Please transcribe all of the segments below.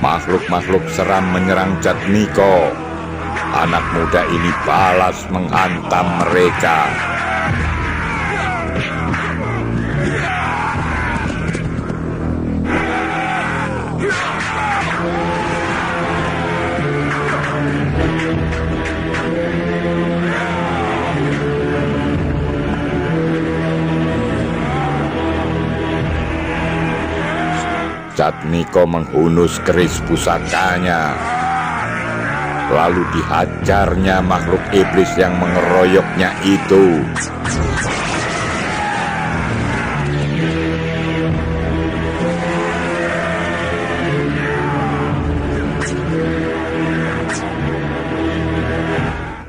Makhluk-makhluk seram menyerang Jatmiko. Anak muda ini balas menghantam mereka. Jatmiko menghunus keris pusakanya. Lalu dihajarnya makhluk iblis yang mengeroyoknya itu.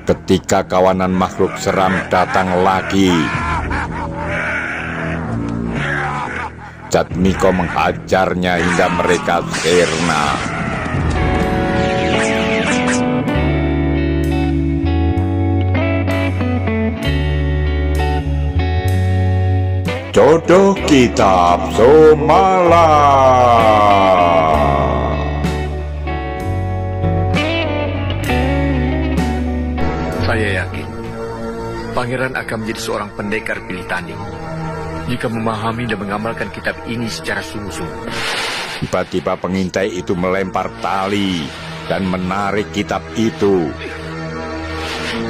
Ketika kawanan makhluk seram datang lagi, Jatmiko menghajarnya hingga mereka sirna. Jodoh Kitab Somala. Saya yakin Pangeran akan menjadi seorang pendekar pilih tanding jika memahami dan mengamalkan kitab ini secara sungguh-sungguh. Tiba-tiba pengintai itu melempar tali dan menarik kitab itu.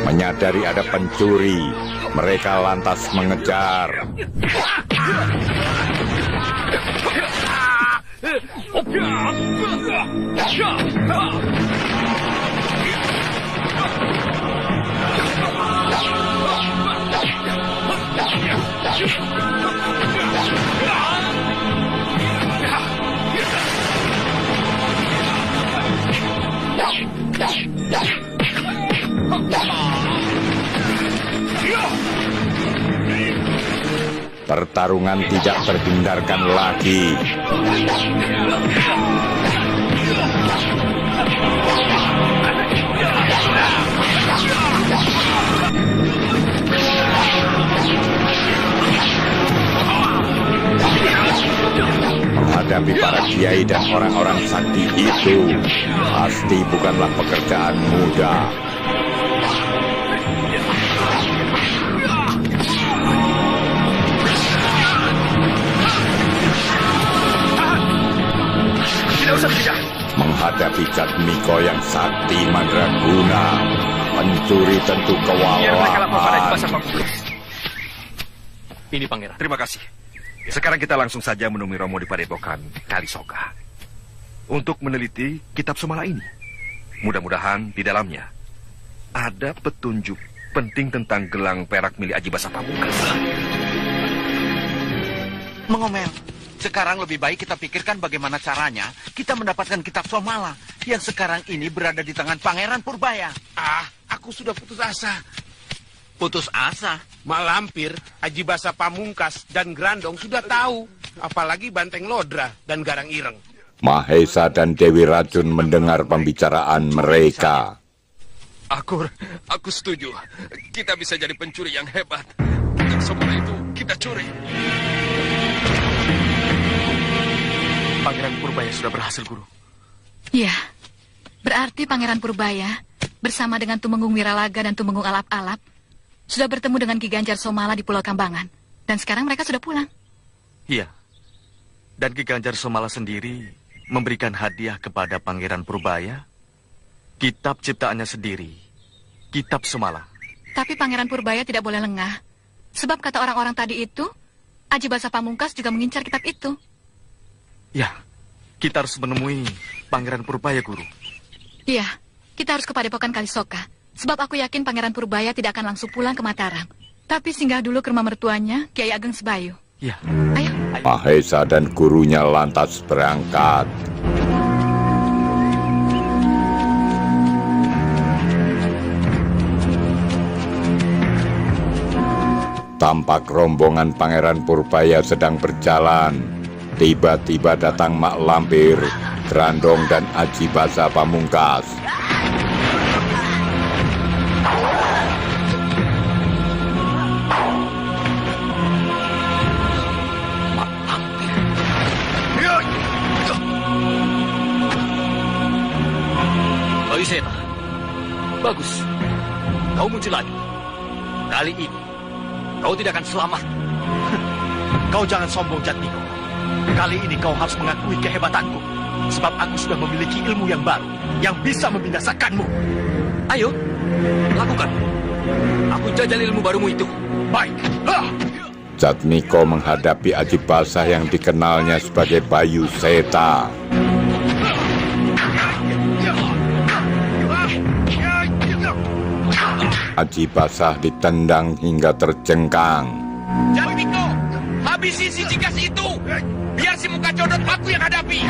Menyadari ada pencuri, mereka lantas mengejar. Pertarungan tidak terhindarkan lagi. Menghadapi para kiai dan orang-orang sakti itu pasti bukanlah pekerjaan mudah. Menghadapi Jatmiko yang sakti mandraguna, pencuri tentu kewalahan. Ini Pangeran. Terima kasih. Sekarang kita langsung saja menemui Romo di Padepokan Kalisoka untuk meneliti kitab Somala ini. Mudah-mudahan di dalamnya ada petunjuk penting tentang gelang perak milik Aji Basa Pamungkas. Mengomel. Sekarang lebih baik kita pikirkan bagaimana caranya kita mendapatkan kitab Somala yang sekarang ini berada di tangan Pangeran Purbaya. Aku sudah putus asa. Putus asa? Mak Lampir, Aji Basa Pamungkas, dan Grandong sudah tahu. Apalagi Banteng Lodra dan Garang Ireng. Mahesa dan Dewi Racun mendengar pembicaraan mereka. Aku setuju. Kita bisa jadi pencuri yang hebat. Kitab Somala itu kita curi. Pangeran Purbaya sudah berhasil, Guru. Iya, berarti Pangeran Purbaya bersama dengan Tumenggung Wiralaga dan Tumenggung Alap-Alap sudah bertemu dengan Ki Ganjar Somala di Pulau Kambangan. Dan sekarang mereka sudah pulang. Iya, dan Ki Ganjar Somala sendiri memberikan hadiah kepada Pangeran Purbaya kitab ciptaannya sendiri, Kitab Somala. Tapi Pangeran Purbaya tidak boleh lengah. Sebab kata orang-orang tadi itu, Aji Basa Pamungkas juga mengincar kitab itu. Ya, kita harus menemui Pangeran Purbaya, Guru. Iya, kita harus ke Padepokan Kalisoka. Sebab aku yakin Pangeran Purbaya tidak akan langsung pulang ke Mataram. Tapi singgah dulu ke rumah mertuanya, Kiai Ageng Sebayu. Ya. Ayo. Mahesa dan gurunya lantas berangkat. Tampak rombongan Pangeran Purbaya sedang berjalan. Tiba-tiba datang Mak Lampir, Grandong dan Aji Basa Pamungkas. Sena. Bagus. Kau muncul lagi. Kali ini, kau tidak akan selamat. Kau jangan sombong, Jatmiko. Kali ini kau harus mengakui kehebatanku. Sebab aku sudah memiliki ilmu yang baru yang bisa membinasakanmu. Ayo, lakukan. Aku jajal ilmu barumu itu. Baik. Jatmiko menghadapi Aji Basah yang dikenalnya sebagai Bayu Seta. Aji Basah ditendang hingga terjengkang. Jatmiko, habisi si Jigas itu. Biar si muka codot aku yang hadapi.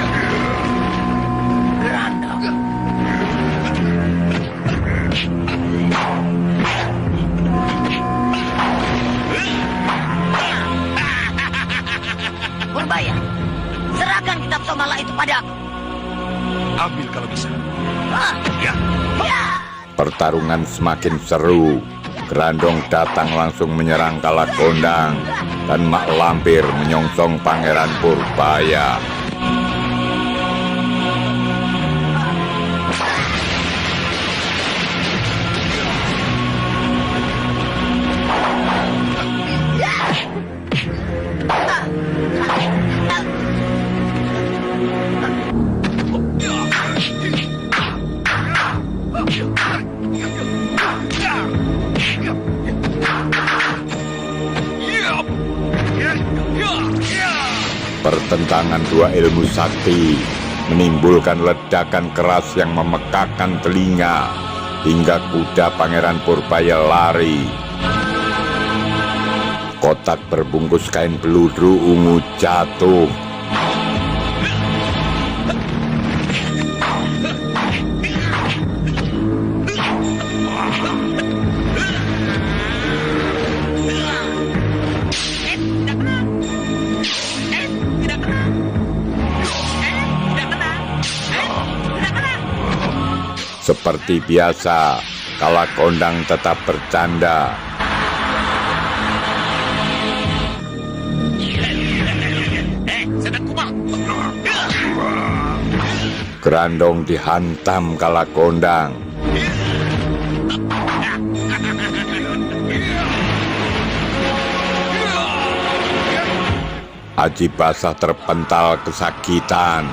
Purbaya, serahkan kitab Somala itu padaku. Ambil kalau bisa. Ya. Pertarungan semakin seru. Grandong datang langsung menyerang Kalakondang dan Mak Lampir menyongsong Pangeran Purbaya. Pertentangan dua ilmu sakti menimbulkan ledakan keras yang memekakan telinga hingga kuda Pangeran Purbaya lari. Kotak berbungkus kain peluru ungu jatuh. Seperti biasa, Kalakondang tetap bercanda. Grandong dihantam Kalakondang. Aji Basah terpental kesakitan.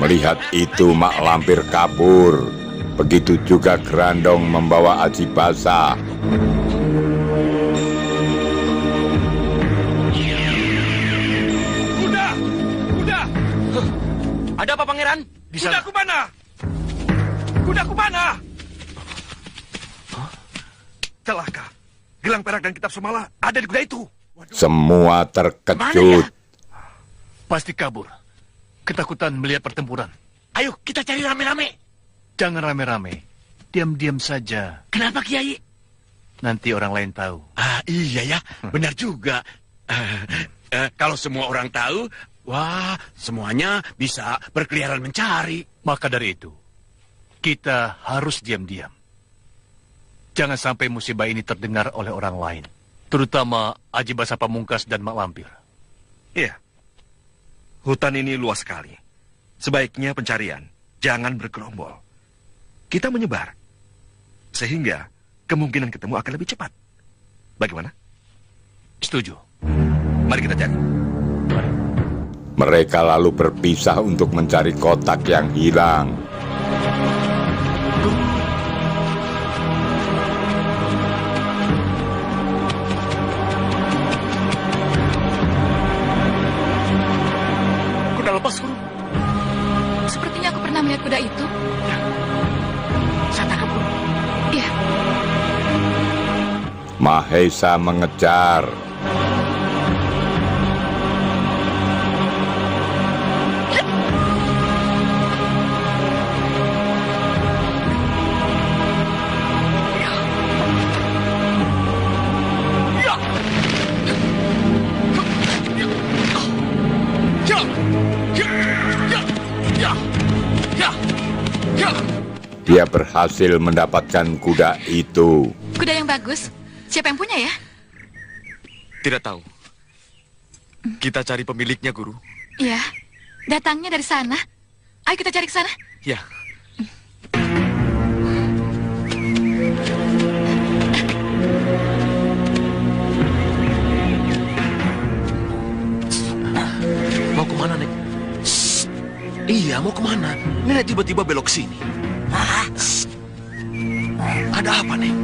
Melihat itu Mak Lampir kabur. Begitu juga Grandong membawa Aji Basah. Kuda! Ada apa, Pangeran? Di sana. Kudaku mana? Kudaku mana? Celaka. Gelang perak dan kitab Somala ada di kuda itu. Semua terkejut. Pasti kabur. Ketakutan melihat pertempuran. Ayo, kita cari rame-rame. Jangan rame-rame. Diam-diam saja. Kenapa, Kiai? Nanti orang lain tahu. Iya ya, benar juga. Kalau semua orang tahu, wah, semuanya bisa berkeliaran mencari. Maka dari itu, kita harus diam-diam. Jangan sampai musibah ini terdengar oleh orang lain. Terutama Aji Basah Pamungkas dan Mak Lampir. Iya. Hutan ini luas sekali. Sebaiknya pencarian jangan bergerombol. Kita menyebar. Sehingga kemungkinan ketemu akan lebih cepat. Bagaimana? Setuju. Mari kita cari. Mereka lalu berpisah untuk mencari kotak yang hilang. Kuda lepas, Guru. Sepertinya aku pernah melihat kuda itu. Saya tangkap, Guru. Iya. Mahesa mengejar. Dia berhasil mendapatkan kuda itu. Kuda yang bagus. Siapa yang punya ya? Tidak tahu. Kita cari pemiliknya, Guru. Iya. Datangnya dari sana. Ayo kita cari ke sana. Ya. Iya, mau kemana? Nenek tiba-tiba belok sini. Ada apa, Nek?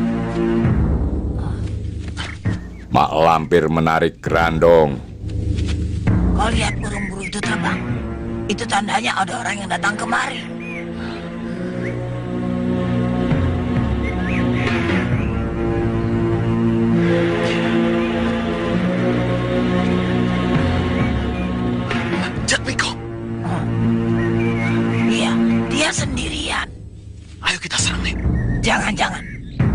Mak Lampir menarik Grandong. Kau lihat burung-burung itu terbang? Itu tandanya ada orang yang datang kemari. Jatmiko, Iya, dia sendirian. ayo kita serang, Nek. Jangan-jangan.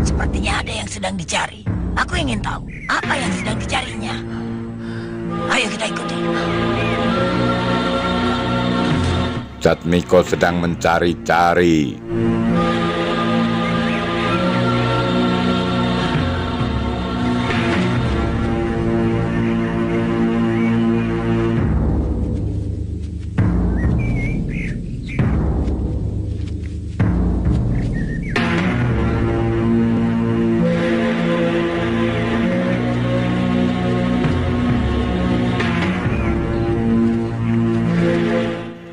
Sepertinya ada yang sedang dicari. Aku ingin tahu apa yang sedang dicarinya. Ayo kita ikuti. Jatmiko sedang mencari-cari.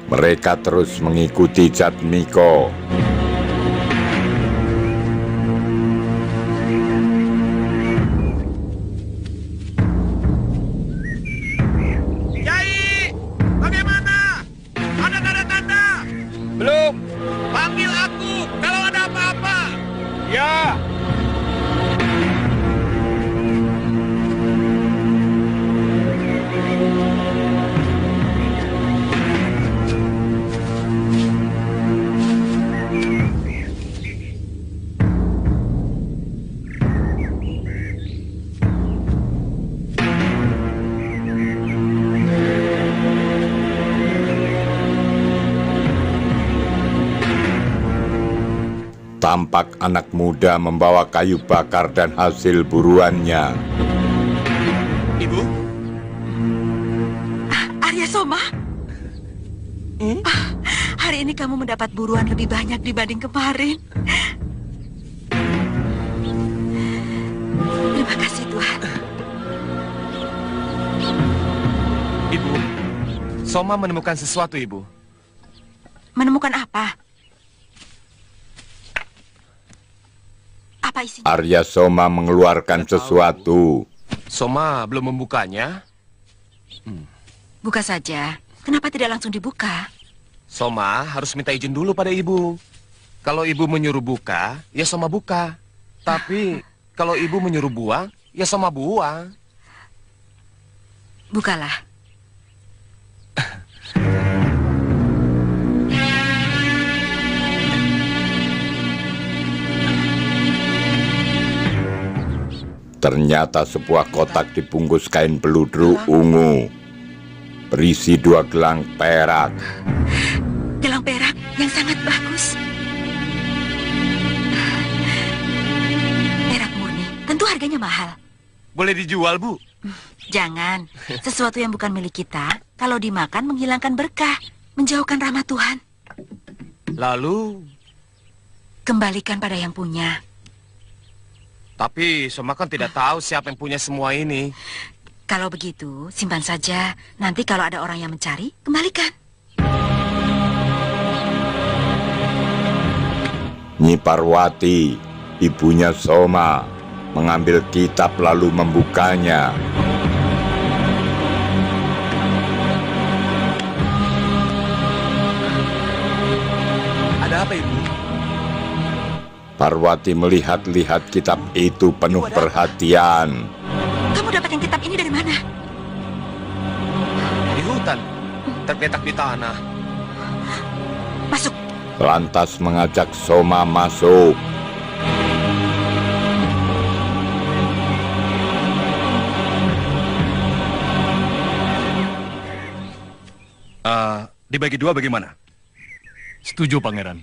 Mereka terus mengikuti Jatmiko. Yai, bagaimana? Ada tanda-tanda? Belum. Panggil aku kalau ada apa-apa. Ya. Tampak anak muda membawa kayu bakar dan hasil buruannya. Ibu? Arya Soma? Hari ini kamu mendapat buruan lebih banyak dibanding kemarin. Terima kasih Tuhan. Ibu, Soma menemukan sesuatu, Ibu. Menemukan apa? Apa isinya? Arya Soma mengeluarkan sesuatu. Soma belum membukanya. Buka saja. Kenapa tidak langsung dibuka? Soma harus minta izin dulu pada Ibu. Kalau Ibu menyuruh buka, ya Soma buka. Tapi kalau Ibu menyuruh buang, ya Soma buang. Bukalah. Ternyata sebuah kotak dibungkus kain peludru ungu, berisi 2 gelang perak. Gelang perak yang sangat bagus. Perak murni, tentu harganya mahal. Boleh dijual, Bu? Jangan, sesuatu yang bukan milik kita, kalau dimakan menghilangkan berkah, menjauhkan rahmat Tuhan. Lalu, Kembalikan pada yang punya. tapi Soma kan tidak tahu siapa yang punya semua ini. Kalau begitu, simpan saja. Nanti kalau ada orang yang mencari, kembalikan. Nyi Parwati, ibunya Soma, mengambil kitab lalu membukanya. Ada apa, Ibu? Parwati melihat-lihat kitab itu penuh perhatian. Kamu dapat yang kitab ini dari mana? Di hutan, tergeletak di tanah. Masuk. Lantas mengajak Soma masuk. Dibagi 2 bagaimana? Setuju, Pangeran.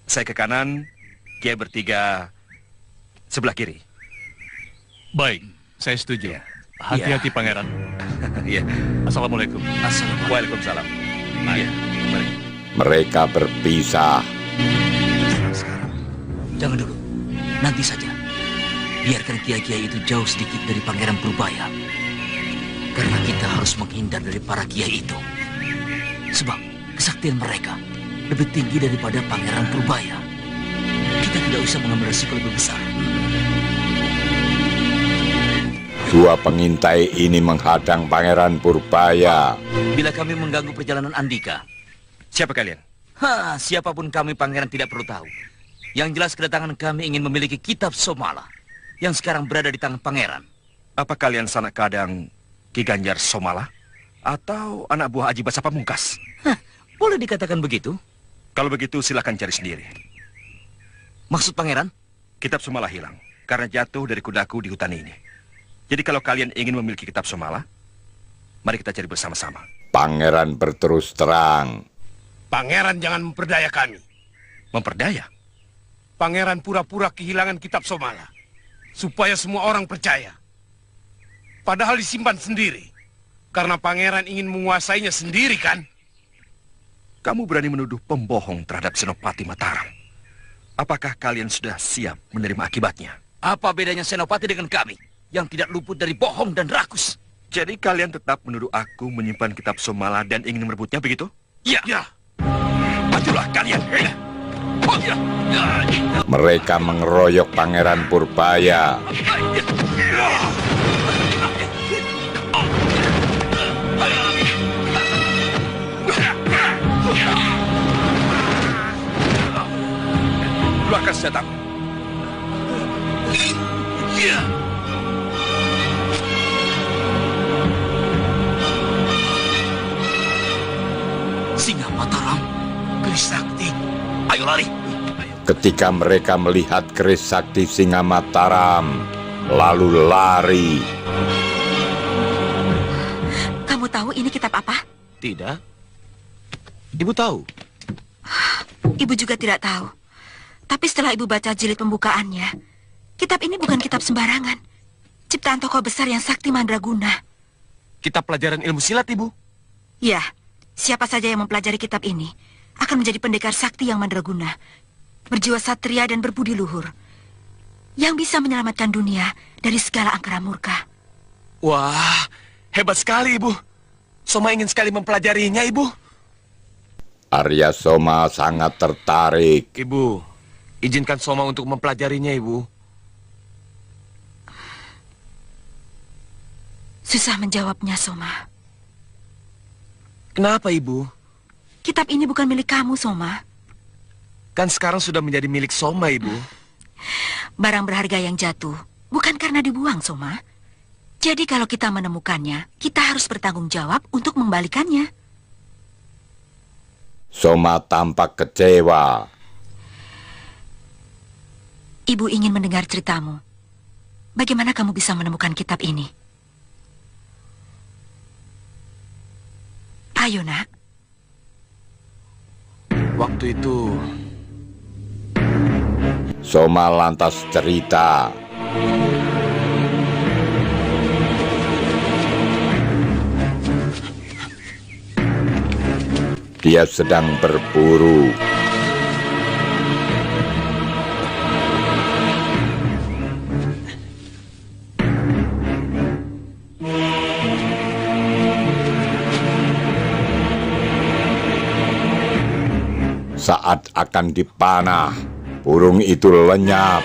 Saya ke kanan, Kiai bertiga sebelah kiri. Baik, saya setuju. Hati-hati, Pangeran. Iya. Assalamualaikum. Waalaikumsalam. Iya. Mari. Mereka berpisah. Sekarang, jangan dulu. Nanti saja. Biarkan kiai-kiai itu jauh sedikit dari Pangeran Purbaya. Karena kita harus menghindar dari para kiai itu. Sebab Kesaktian mereka lebih tinggi daripada Pangeran Purbaya. Kita tidak usah mengambil resiko lebih besar. Dua pengintai ini menghadang Pangeran Purbaya. Bila kami mengganggu perjalanan Andika, Siapa kalian? Siapapun kami Pangeran tidak perlu tahu. Yang jelas kedatangan kami ingin memiliki kitab Somala yang sekarang berada di tangan Pangeran. Apa kalian sanak kadang Ki Ganjar Somala? Atau anak buah Aji Basa Pamungkas? Boleh dikatakan begitu? Kalau begitu silakan cari sendiri. Maksud Pangeran? Kitab Somala hilang karena jatuh dari kudaku di hutan ini. Jadi kalau kalian ingin memiliki kitab Somala, mari kita cari bersama-sama. Pangeran berterus terang. Pangeran jangan memperdaya kami. Memperdaya? Pangeran pura-pura kehilangan kitab Somala. Supaya semua orang percaya. Padahal disimpan sendiri. Karena pangeran ingin menguasainya sendiri, kan? Kamu berani menuduh pembohong terhadap Senopati Mataram. Apakah kalian sudah siap menerima akibatnya? Apa bedanya Senopati dengan kami yang tidak luput dari bohong dan rakus? Jadi kalian tetap menuduh aku menyimpan kitab Somala dan ingin merebutnya, begitu? Ya. Majulah kalian. Mereka mengeroyok Pangeran Purbaya. Keluarkan senjata. Singa Mataram, keris sakti. Ayo lari. Ketika mereka melihat keris sakti Singa Mataram, lalu lari. Kamu tahu ini kitab apa? Tidak. Ibu tahu? Ibu juga tidak tahu. Tapi setelah ibu baca jilid pembukaannya, kitab ini bukan kitab sembarangan. Ciptaan tokoh besar yang sakti mandraguna. Kitab pelajaran ilmu silat, Ibu? Ya, siapa saja yang mempelajari kitab ini akan menjadi pendekar sakti yang mandraguna, berjiwa satria dan berbudi luhur, yang bisa menyelamatkan dunia dari segala angkara murka. Wah, hebat sekali, Ibu. Soma ingin sekali mempelajarinya, Ibu. Arya Soma sangat tertarik. Ibu, izinkan Soma untuk mempelajarinya, Ibu. Susah menjawabnya, Soma. Kenapa, Ibu? Kitab ini bukan milik kamu, Soma. Kan sekarang sudah menjadi milik Soma, Ibu. Barang berharga yang jatuh bukan karena dibuang, Soma. Jadi kalau kita menemukannya, kita harus bertanggung jawab untuk mengembalikannya. Soma tampak kecewa. Ibu ingin mendengar ceritamu. Bagaimana kamu bisa menemukan kitab ini? Ayo, nak. Waktu itu... Soma lantas cerita. Dia sedang berburu. Saat akan dipanah, burung itu lenyap.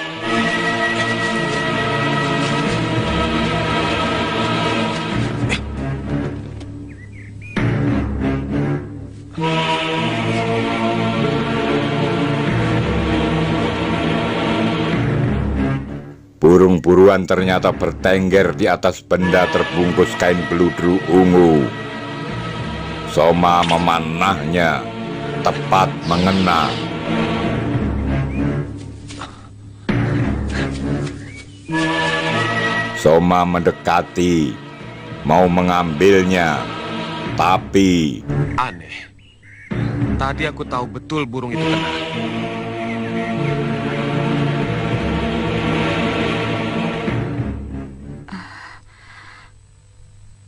Burung buruan ternyata bertengger di atas benda terbungkus kain beludru ungu. Soma memanahnya, tepat mengena. Soma mendekati, mau mengambilnya, tapi... Aneh. Tadi aku tahu betul burung itu kena.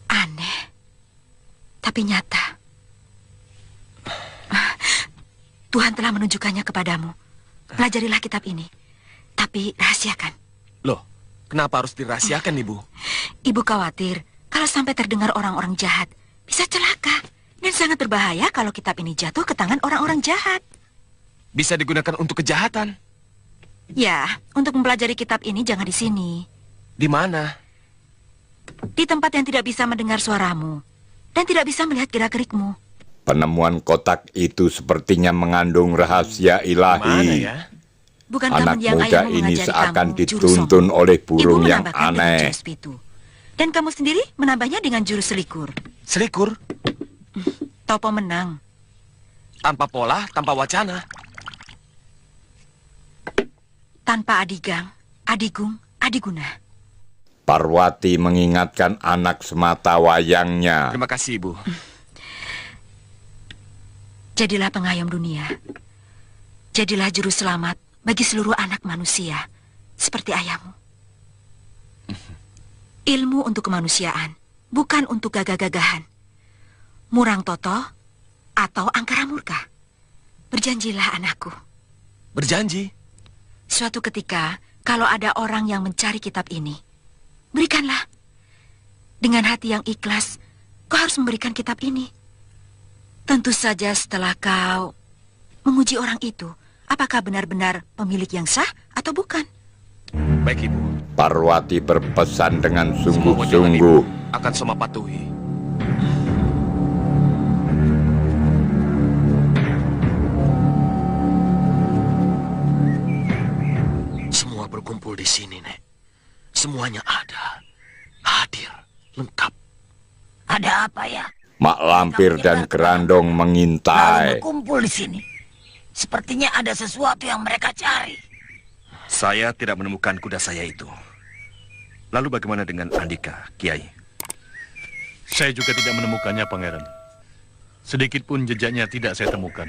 Aneh, tapi nyata. Tuhan telah menunjukkannya kepadamu. Pelajarilah kitab ini, tapi rahasiakan. Loh, kenapa harus dirahasiakan, Ibu? Ibu khawatir kalau sampai terdengar orang-orang jahat, bisa celaka. Dan sangat berbahaya kalau kitab ini jatuh ke tangan orang-orang jahat. Bisa digunakan untuk kejahatan. Ya, untuk mempelajari kitab ini jangan di sini. Di mana? Di tempat yang tidak bisa mendengar suaramu dan tidak bisa melihat gerak-gerikmu. Penemuan kotak itu sepertinya mengandung rahasia ilahi. Bukankah Anak mendiang muda ayahmu ini mengajari seakan kamu jurus dituntun sombong? oleh burung Ibu yang menambahkan dengan aneh. jurus pitu. Dan kamu sendiri menambahnya dengan jurus selikur. Selikur? Topo menang. Tanpa pola, tanpa wacana. Tanpa adigang, adigung, adiguna. Parwati mengingatkan anak semata wayangnya. Terima kasih, Ibu. Jadilah pengayom dunia. Jadilah juru selamat bagi seluruh anak manusia, seperti ayahmu. Ilmu untuk kemanusiaan, bukan untuk gagah-gagahan. Murang toto atau angkara murka. Berjanjilah anakku. Berjanji? Suatu ketika, kalau ada orang yang mencari kitab ini, berikanlah. Dengan hati yang ikhlas, kau harus memberikan kitab ini. Tentu saja setelah kau menguji orang itu, apakah benar-benar pemilik yang sah atau bukan. Baik, Ibu. Parwati berpesan dengan Semua wajangan Ibu sungguh-sungguh. akan Soma patuhi. Semua berkumpul di sini, Nek. Semuanya ada. Hadir. Lengkap. Ada apa ya? Mak Lampir dan Gerandong Lalu mengintai. berkumpul di sini. Sepertinya ada sesuatu yang mereka cari. Saya tidak menemukan kuda saya itu. Lalu bagaimana dengan Andika, Kiai? Saya juga tidak menemukannya, Pangeran. Sedikit pun jejaknya tidak saya temukan.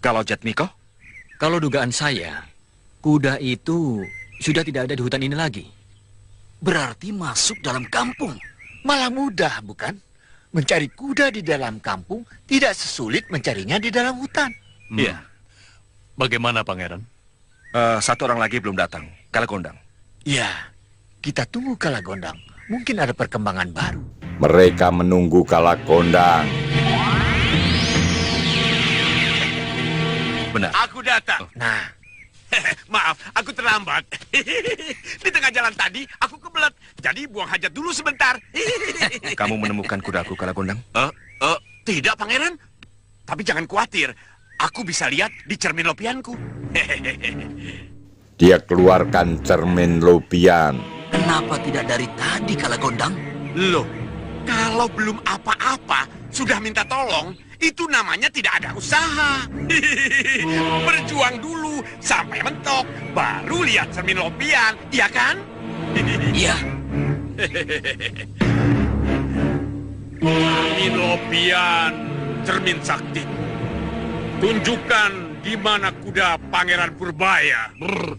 Kalau Jatmiko? Kalau dugaan saya, kuda itu sudah tidak ada di hutan ini lagi. Berarti masuk dalam kampung. Malah mudah, bukan? Mencari kuda di dalam kampung tidak sesulit mencarinya di dalam hutan. Iya. Bagaimana, Pangeran? Satu orang lagi belum datang, Kalagondang. Ya, kita tunggu Kalagondang. Mungkin ada perkembangan baru. Mereka menunggu Kalagondang. Benar. Aku datang. Nah, Maaf, aku terlambat. Di tengah jalan tadi, aku kebelet. Jadi buang hajat dulu sebentar. Kamu menemukan kudaku, Kalagondang? Tidak, Pangeran. Tapi jangan khawatir. Aku bisa lihat di cermin lopianku. Dia keluarkan cermin lobian. Kenapa tidak dari tadi, Kalagondang? Loh, kalau belum apa-apa, sudah minta tolong, itu namanya tidak ada usaha. Berjuang dulu sampai mentok, baru lihat cermin lopian, iya kan? Iya. Cermin lopian, cermin sakti. Tunjukkan di mana kuda Pangeran Purbaya. Brr.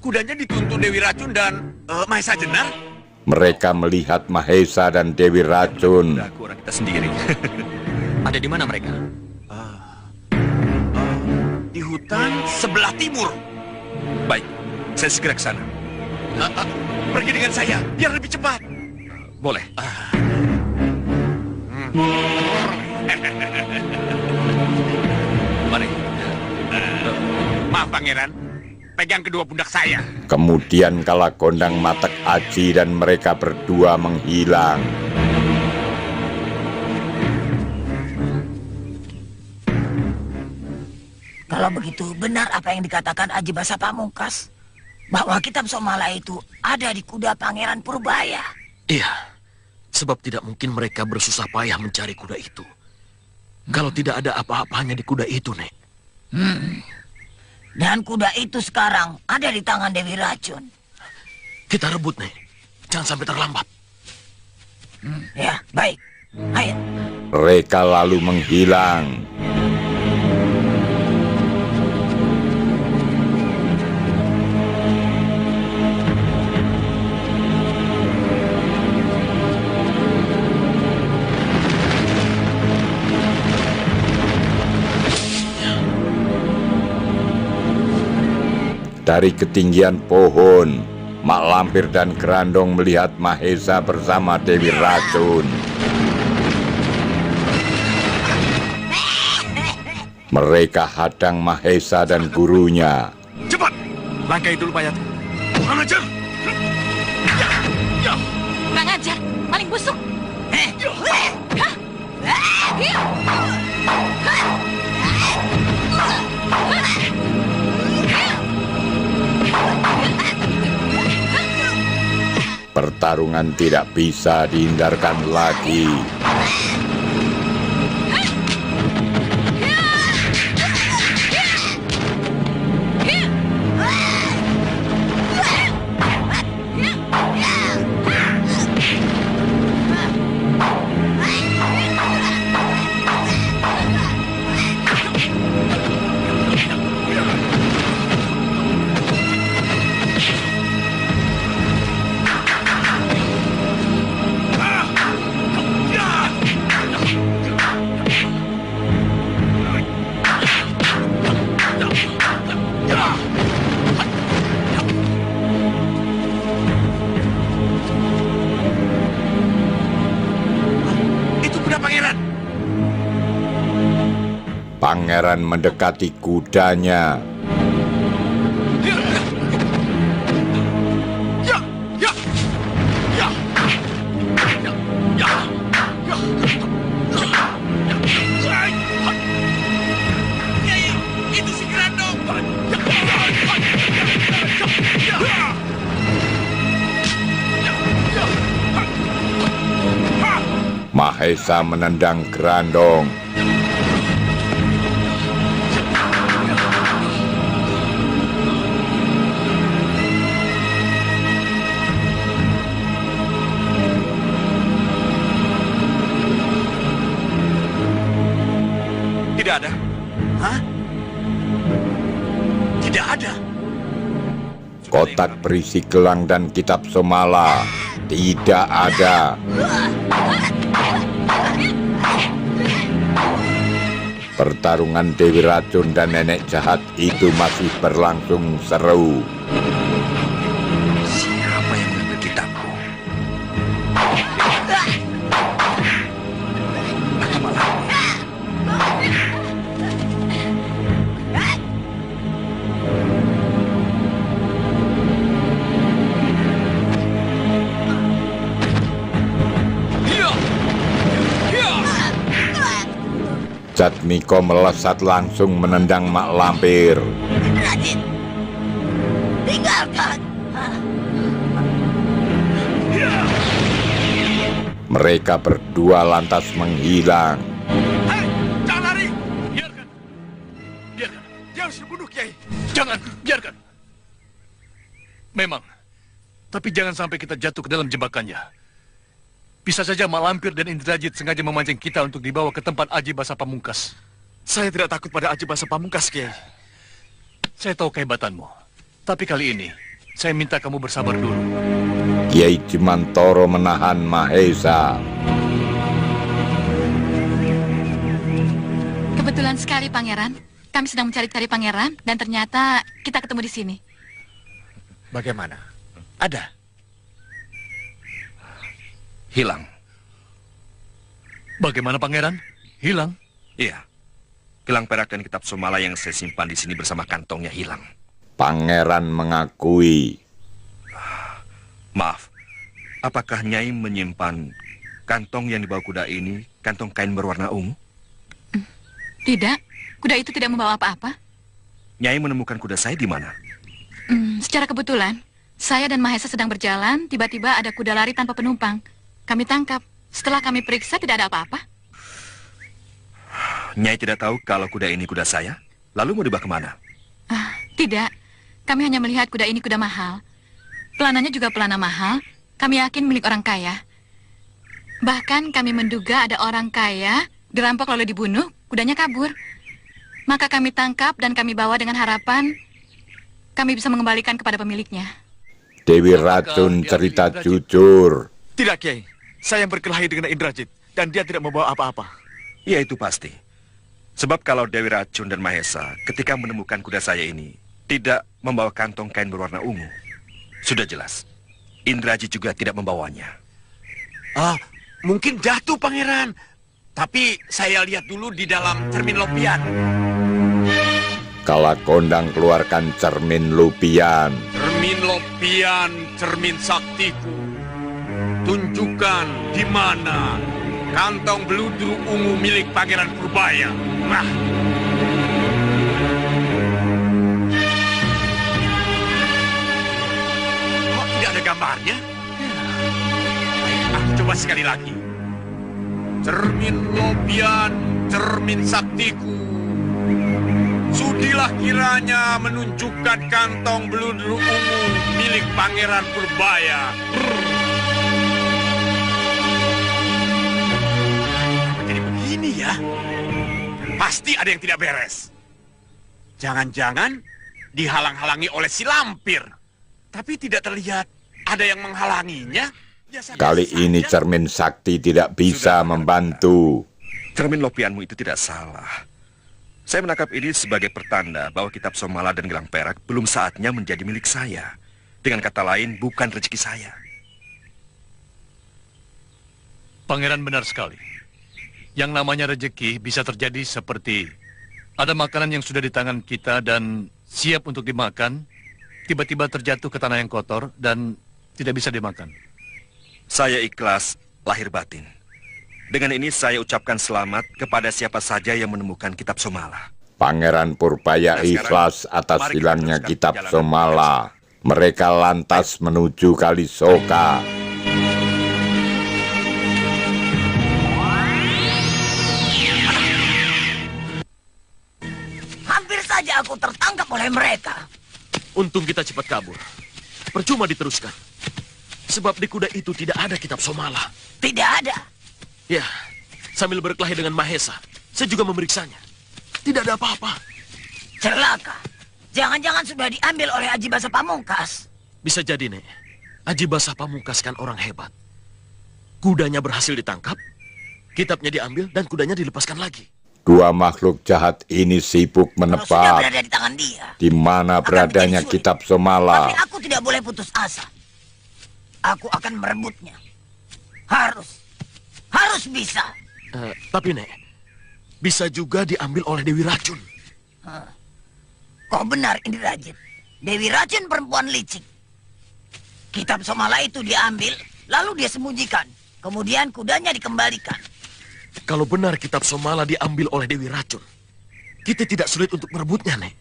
Kudanya dituntun Dewi Racun dan Mahesa Jenar. Mereka melihat Mahesa dan Dewi Racun. Kudaku orang kita sendiri. Ada di mana mereka? Di hutan sebelah timur. Baik, saya segera ke sana. Pergi dengan saya, biar lebih cepat. Boleh. Mari. Maaf, Pangeran. Pegang kedua pundak saya. Kemudian Kalagondang matek Aji dan mereka berdua menghilang. Kalau begitu, benar apa yang dikatakan Aji Basa Pamungkas? Bahwa kitab Somala itu ada di kuda Pangeran Purbaya. Iya. Sebab tidak mungkin mereka bersusah payah mencari kuda itu. Kalau tidak ada apa-apanya di kuda itu, Nek. Dan kuda itu sekarang ada di tangan Dewi Racun. Kita rebut, Nek. Jangan sampai terlambat. Ya, baik. Ayo. Mereka lalu menghilang. Dari ketinggian pohon, Mak Lampir dan Grandong melihat Mahesa bersama Dewi Racun. Mereka hadang Mahesa dan gurunya. Cepat, langkahi dulu mayat. Kurang ajar. Kurang ajar, maling busuk. Pertarungan tidak bisa dihindarkan lagi. Pangeran mendekati kudanya. Itu si Grandong. Mahesa menendang Grandong. Tidak ada. Hah? Tidak ada. Kotak berisi gelang dan kitab Somala tidak ada. Pertarungan Dewi Racun dan nenek jahat itu masih berlangsung seru. Siapa yang mengambil kitabku? Jatmiko melesat langsung menendang Mak Lampir. Radit, tinggalkan. Mereka berdua lantas menghilang. Hei, jangan lari. Biarkan. Biarkan. Dia harus dibunuh, Kiai. Jangan, biarkan. Memang. Tapi jangan sampai kita jatuh ke dalam jebakannya. Bisa saja Mak Lampir dan Indrajit sengaja memancing kita untuk dibawa ke tempat Aji Basa Pamungkas. Saya tidak takut pada Aji Basa Pamungkas, Kiai. Saya tahu kehebatanmu. Tapi kali ini, saya minta kamu bersabar dulu. Kiai Jimantoro menahan Mahesa. Kebetulan sekali, Pangeran. Kami sedang mencari-cari Pangeran, dan ternyata kita ketemu di sini. Bagaimana? Ada? Hilang. Bagaimana, Pangeran? Hilang? Iya. Gelang perak dan kitab Somala yang saya simpan di sini bersama kantongnya hilang. Pangeran mengakui. Maaf, apakah Nyai menyimpan kantong yang dibawa kuda ini, kantong kain berwarna ungu? Tidak, kuda itu tidak membawa apa-apa. Nyai menemukan kuda saya di mana? Secara kebetulan, saya dan Mahesa sedang berjalan, tiba-tiba ada kuda lari tanpa penumpang. Kami tangkap. Setelah kami periksa, tidak ada apa-apa. Nyai tidak tahu kalau kuda ini kuda saya? Lalu mau dibawa kemana? Tidak. Kami hanya melihat kuda ini kuda mahal. Pelananya juga pelana mahal. Kami yakin milik orang kaya. Bahkan kami menduga ada orang kaya dirampok lalu dibunuh, kudanya kabur. Maka kami tangkap dan kami bawa dengan harapan kami bisa mengembalikan kepada pemiliknya. Dewi Racun cerita jujur. Tidak, Kiai. Saya yang berkelahi dengan Indrajit, dan dia tidak membawa apa-apa. Ya, itu pasti. Sebab kalau Dewi Racun dan Mahesa ketika menemukan kuda saya ini, tidak membawa kantong kain berwarna ungu. Sudah jelas, Indrajit juga tidak membawanya. Mungkin jatuh, Pangeran. Tapi saya lihat dulu di dalam cermin Lopian. Kalakondang keluarkan cermin Lupian. Cermin Lopian, cermin saktiku. Tunjukkan di mana kantong beludru ungu milik Pangeran Purbaya. Nah. Kok tidak ada gambarnya? Aku coba sekali lagi. Cermin Lopian, cermin saktiku. Sudilah kiranya menunjukkan kantong beludru ungu milik Pangeran Purbaya. Jadi begini ya? Pasti ada yang tidak beres. Jangan-jangan dihalang-halangi oleh si lampir. Tapi tidak terlihat ada yang menghalanginya. Kali ini cermin sakti tidak bisa membantu. Cermin Lopianmu itu tidak salah. Saya menangkap ini sebagai pertanda bahwa kitab Somala dan gelang perak belum saatnya menjadi milik saya. Dengan kata lain, bukan rezeki saya. Pangeran benar sekali. Yang namanya rezeki bisa terjadi seperti ada makanan yang sudah di tangan kita dan siap untuk dimakan, tiba-tiba terjatuh ke tanah yang kotor dan tidak bisa dimakan. Saya ikhlas lahir batin. Dengan ini saya ucapkan selamat kepada siapa saja yang menemukan kitab Somala. Pangeran Purbaya ikhlas atas hilangnya kitab Somala. Mereka lantas menuju Kalisoka. Hampir saja aku tertangkap oleh mereka. Untung kita cepat kabur. Percuma diteruskan. Sebab di kuda itu tidak ada kitab Somala. Tidak ada. Ya, sambil berkelahi dengan Mahesa, saya juga memeriksanya. Tidak ada apa-apa. Celaka. Jangan-jangan sudah diambil oleh Aji Basa Pamungkas. Bisa jadi, Nek. Aji Basa Pamungkas kan orang hebat. Kudanya berhasil ditangkap, kitabnya diambil, dan kudanya dilepaskan lagi. Dua makhluk jahat ini sibuk Sudah menebak berada di tangan dia. di mana beradanya kitab Somala. Tapi aku tidak boleh putus asa. Aku akan merebutnya. Harus bisa. Tapi, Nek, bisa juga diambil oleh Dewi Racun. Kau benar, Indrajit. Dewi Racun perempuan licik. Kitab Somala itu diambil, lalu dia sembunyikan. Kemudian kudanya dikembalikan. Kalau benar kitab Somala diambil oleh Dewi Racun, kita tidak sulit untuk merebutnya, Nek.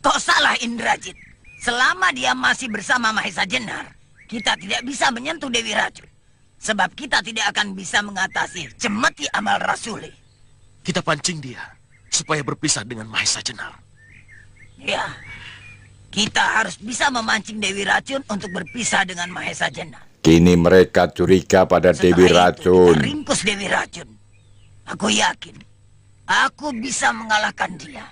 Kau salah, Indrajit. Selama dia masih bersama Mahesa Jenar, kita tidak bisa menyentuh Dewi Racun. Sebab kita tidak akan bisa mengatasi cemeti amal Rasuli. Kita pancing dia, supaya berpisah dengan Mahesa Jenar. Ya, kita harus bisa memancing Dewi Racun untuk berpisah dengan Mahesa Jenar. Kini mereka curiga pada Dewi Racun. Kita ringkus Dewi Racun. Aku yakin, aku bisa mengalahkan dia.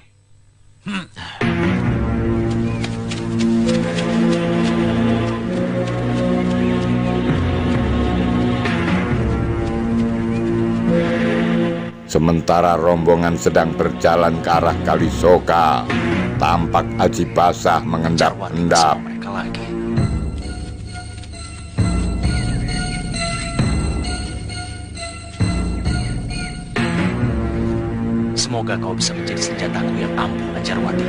Sementara rombongan sedang berjalan ke arah Kalisoka, tampak Aji Basah mengendap-endap. Mereka lagi. Semoga kau bisa menjadi senjataku yang ampuh, Anjarwati.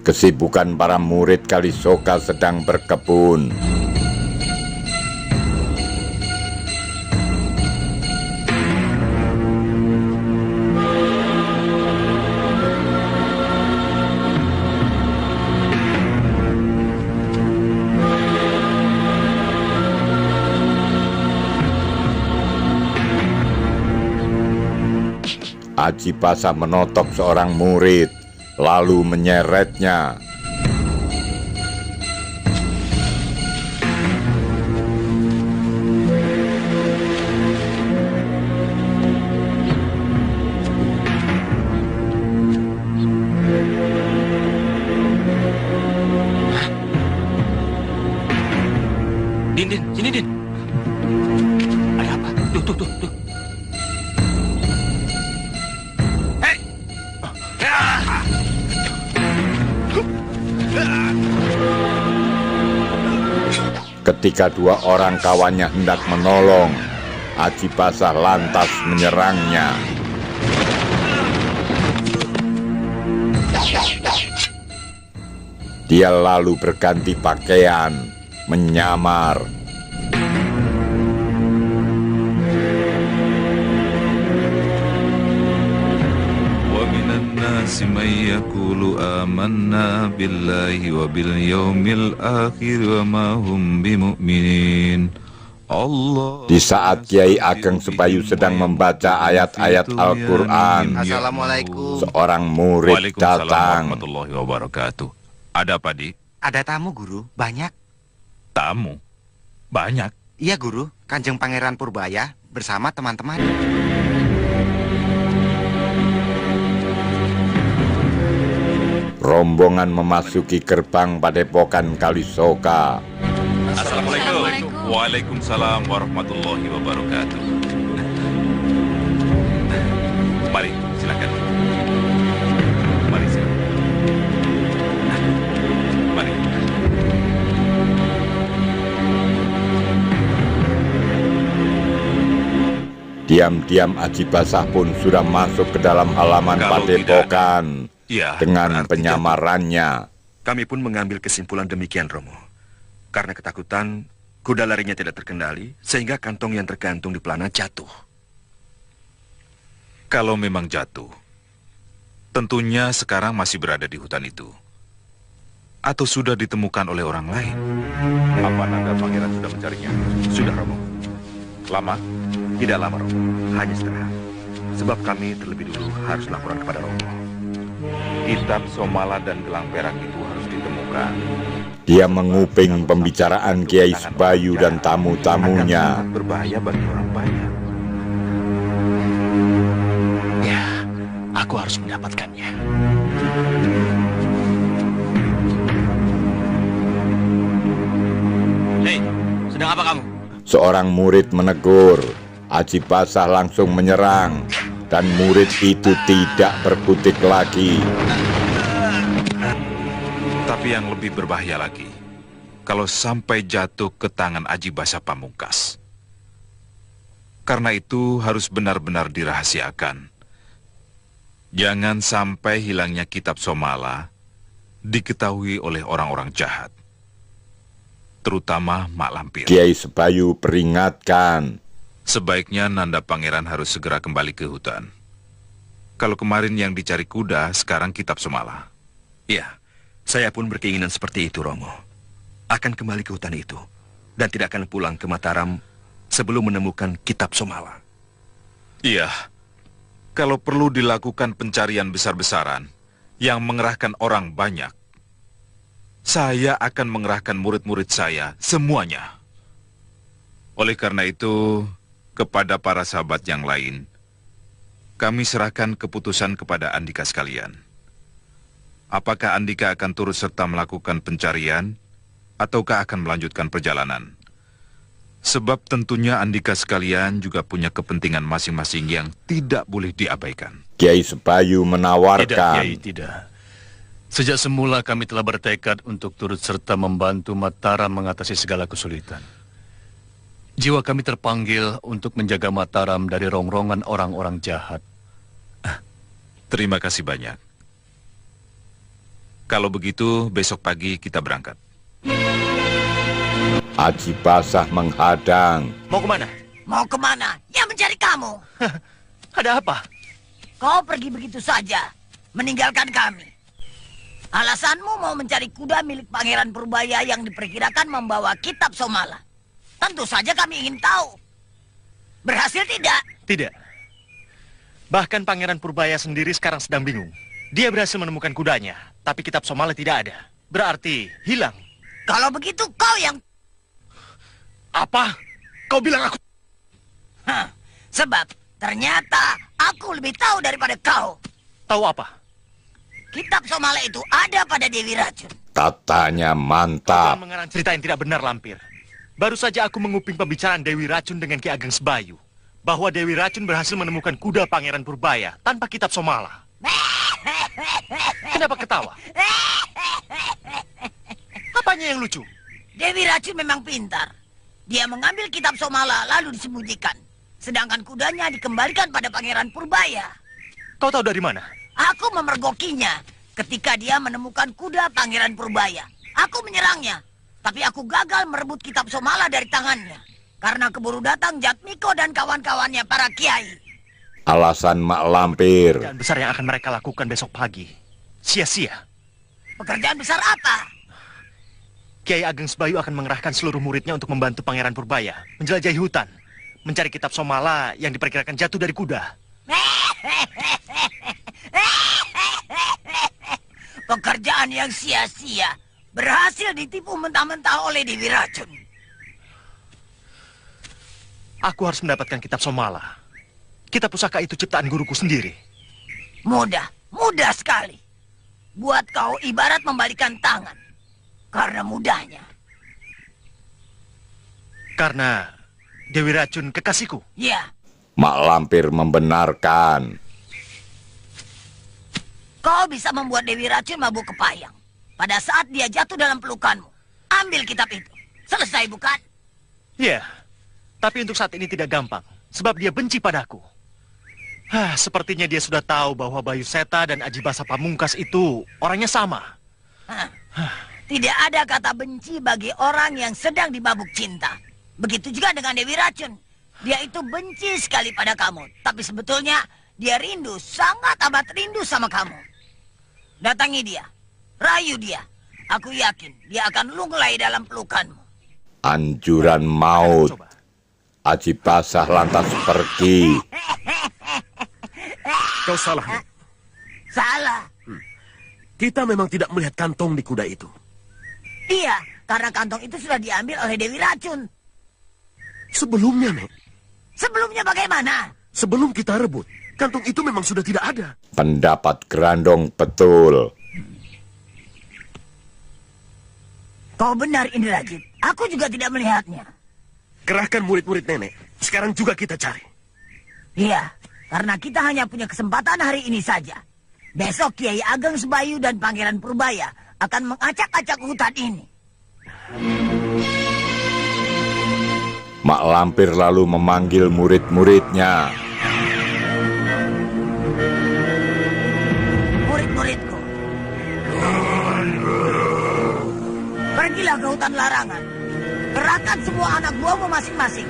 Kesibukan para murid Kalisoka sedang berkebun. Aji Basah menotok seorang murid, lalu menyeretnya. Din, sini Din. Ada apa? Tuh. Hei! Ketika dua orang kawannya hendak menolong, Aji Basah lantas menyerangnya. Dia lalu berganti pakaian, menyamar. وَمِنَ النَّاسِ مَن يَقُولُ آمَنَّا بِاللَّهِ وَبِالْيَوْمِ الْآخِرِ وَمَا هُمْ بِمُؤْمِنِينَ. Di saat Kiai Ageng Sebayu sedang membaca ayat-ayat Al-Quran, Assalamualaikum. seorang murid Waalaikumsalam datang. warahmatullahi wabarakatuh. Ada apa, Dik? Ada tamu, Guru. Banyak. Tamu? Banyak? Iya, Guru. Kanjeng Pangeran Purbaya bersama teman-teman. Rombongan memasuki gerbang Padepokan Kalisoka. Assalamualaikum. Waalaikumsalam warahmatullahi wabarakatuh. Mari, silakan. Mari, silakan. Mari. Diam-diam Aji Basah pun sudah masuk ke dalam halaman Kalau Padepokan Ya, dengan berarti penyamarannya. kami pun mengambil kesimpulan demikian, Romo. Karena ketakutan, kuda larinya tidak terkendali, sehingga kantong yang tergantung di pelana jatuh. Kalau memang jatuh, tentunya sekarang masih berada di hutan itu. Atau sudah ditemukan oleh orang lain. Apa nanda pangeran sudah mencarinya? Sudah, Romo. Lama? Tidak lama, Romo. Hanya setengah. Sebab kami terlebih dulu harus laporan kepada Romo. Kitab Somala dan gelang perak itu harus ditemukan. Dia menguping pembicaraan Kiai Sebayu dan tamu-tamunya. Sangat berbahaya bagi orang banyak. Ya, aku harus mendapatkannya. Hei, sedang apa kamu? Seorang murid menegur. Aji Basah langsung menyerang. Dan murid itu tidak berkutik lagi. Tapi yang lebih berbahaya lagi, kalau sampai jatuh ke tangan Aji Basah Pamungkas. Karena itu harus benar-benar dirahasiakan. Jangan sampai hilangnya kitab Somala diketahui oleh orang-orang jahat. Terutama Mak Lampir. Kiai Sebayu peringatkan. Sebaiknya Nanda Pangeran harus segera kembali ke hutan. Kalau kemarin yang dicari kuda, sekarang kitab Somala. Iya, saya pun berkeinginan seperti itu, Romo. Akan kembali ke hutan itu. Dan tidak akan pulang ke Mataram sebelum menemukan kitab Somala. Iya, kalau perlu dilakukan pencarian besar-besaran yang mengerahkan orang banyak, saya akan mengerahkan murid-murid saya semuanya. Oleh karena itu, kepada para sahabat yang lain, kami serahkan keputusan kepada Andika sekalian. Apakah Andika akan turut serta melakukan pencarian, ataukah akan melanjutkan perjalanan? Sebab tentunya Andika sekalian juga punya kepentingan masing-masing yang tidak boleh diabaikan. Kiai Sebayu menawarkan. Tidak, Kiai, tidak. Sejak semula kami telah bertekad untuk turut serta membantu Mataram mengatasi segala kesulitan. Jiwa kami terpanggil untuk menjaga Mataram dari rongrongan orang-orang jahat. Terima kasih banyak. Kalau begitu, besok pagi kita berangkat. Aji Basah menghadang. Mau kemana? Mau kemana? Ya mencari kamu. Ada apa? Kau pergi begitu saja, meninggalkan kami. Alasanmu mau mencari kuda milik Pangeran Purbaya yang diperkirakan membawa kitab Somala. Tentu saja kami ingin tahu. Berhasil tidak? Tidak. Bahkan Pangeran Purbaya sendiri sekarang sedang bingung. Dia berhasil menemukan kudanya, tapi kitab Somala tidak ada. Berarti hilang. Kalau begitu kau yang... Apa? Kau bilang aku... Hah, sebab ternyata aku lebih tahu daripada kau. Tahu apa? Kitab Somala itu ada pada Dewi Racun. Katanya mantap. Kau mengarang cerita yang tidak benar, Lampir. Baru saja aku menguping pembicaraan Dewi Racun dengan Ki Ageng Sebayu. Bahwa Dewi Racun berhasil menemukan kuda Pangeran Purbaya tanpa kitab Somala. Kenapa ketawa? Apanya yang lucu? Dewi Racun memang pintar. Dia mengambil kitab Somala lalu disembunyikan. Sedangkan kudanya dikembalikan pada Pangeran Purbaya. Kau tahu dari mana? Aku memergokinya ketika dia menemukan kuda Pangeran Purbaya. Aku menyerangnya. Tapi aku gagal merebut kitab Somala dari tangannya. Karena keburu datang Jatmiko dan kawan-kawannya para kiai. Alasan Mak Lampir. Pekerjaan besar yang akan mereka lakukan besok pagi. Sia-sia. Pekerjaan besar apa? Kiai Ageng Sebayu akan mengerahkan seluruh muridnya untuk membantu Pangeran Purbaya. Menjelajahi hutan. Mencari kitab Somala yang diperkirakan jatuh dari kuda. Pekerjaan yang sia-sia. Berhasil ditipu mentah-mentah oleh Dewi Racun. Aku harus mendapatkan kitab Somala. Kitab pusaka itu ciptaan guruku sendiri. Mudah sekali. Buat kau ibarat membalikan tangan. Karena mudahnya. Karena Dewi Racun kekasihku. Ya. Mak Lampir membenarkan. Kau bisa membuat Dewi Racun mabuk kepayang. Pada saat dia jatuh dalam pelukanmu, ambil kitab itu. Selesai, bukan? Ya, tapi untuk saat ini tidak gampang. Sebab dia benci padaku. Sepertinya dia sudah tahu bahwa Bayu Seta dan Aji Basa Pamungkas itu orangnya sama. Tidak ada kata benci bagi orang yang sedang dimabuk cinta. Begitu juga dengan Dewi Racun. Dia itu benci sekali pada kamu. Tapi sebetulnya dia rindu, sangat amat rindu sama kamu. Datangi dia. Rayu dia. Aku yakin dia akan lunglai dalam pelukanmu. Anjuran maut. Aji Basah lantas pergi. Kau salah, Nek. Salah. Kita memang tidak melihat kantong di kuda itu. Iya, karena kantong itu sudah diambil oleh Dewi Racun. Sebelumnya, Nek. Sebelumnya bagaimana? Sebelum kita rebut, kantong itu memang sudah tidak ada. Pendapat Grandong betul. Kau benar, Indrajit. Aku juga tidak melihatnya. Kerahkan murid-murid nenek. Sekarang juga kita cari. Iya, karena kita hanya punya kesempatan hari ini saja. Besok Kiai Ageng Sebayu dan Pangeran Purbaya akan mengacak-acak hutan ini. Mak Lampir lalu memanggil murid-muridnya. Murid-muridku, pergilah ke hutan larangan. Kerahkan semua anak buahmu masing-masing.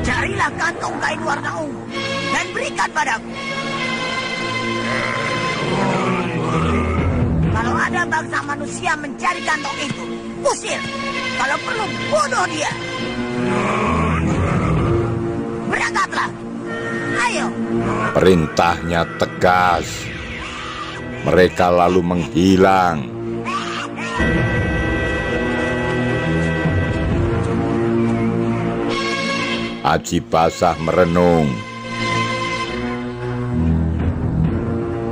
Carilah kantong kain warna ungu dan berikan padaku. Kalau ada bangsa manusia mencari kantong itu, usir. Kalau perlu, bunuh dia. Berangkatlah. Ayo. Perintahnya tegas. Mereka lalu menghilang. Aji Basah merenung.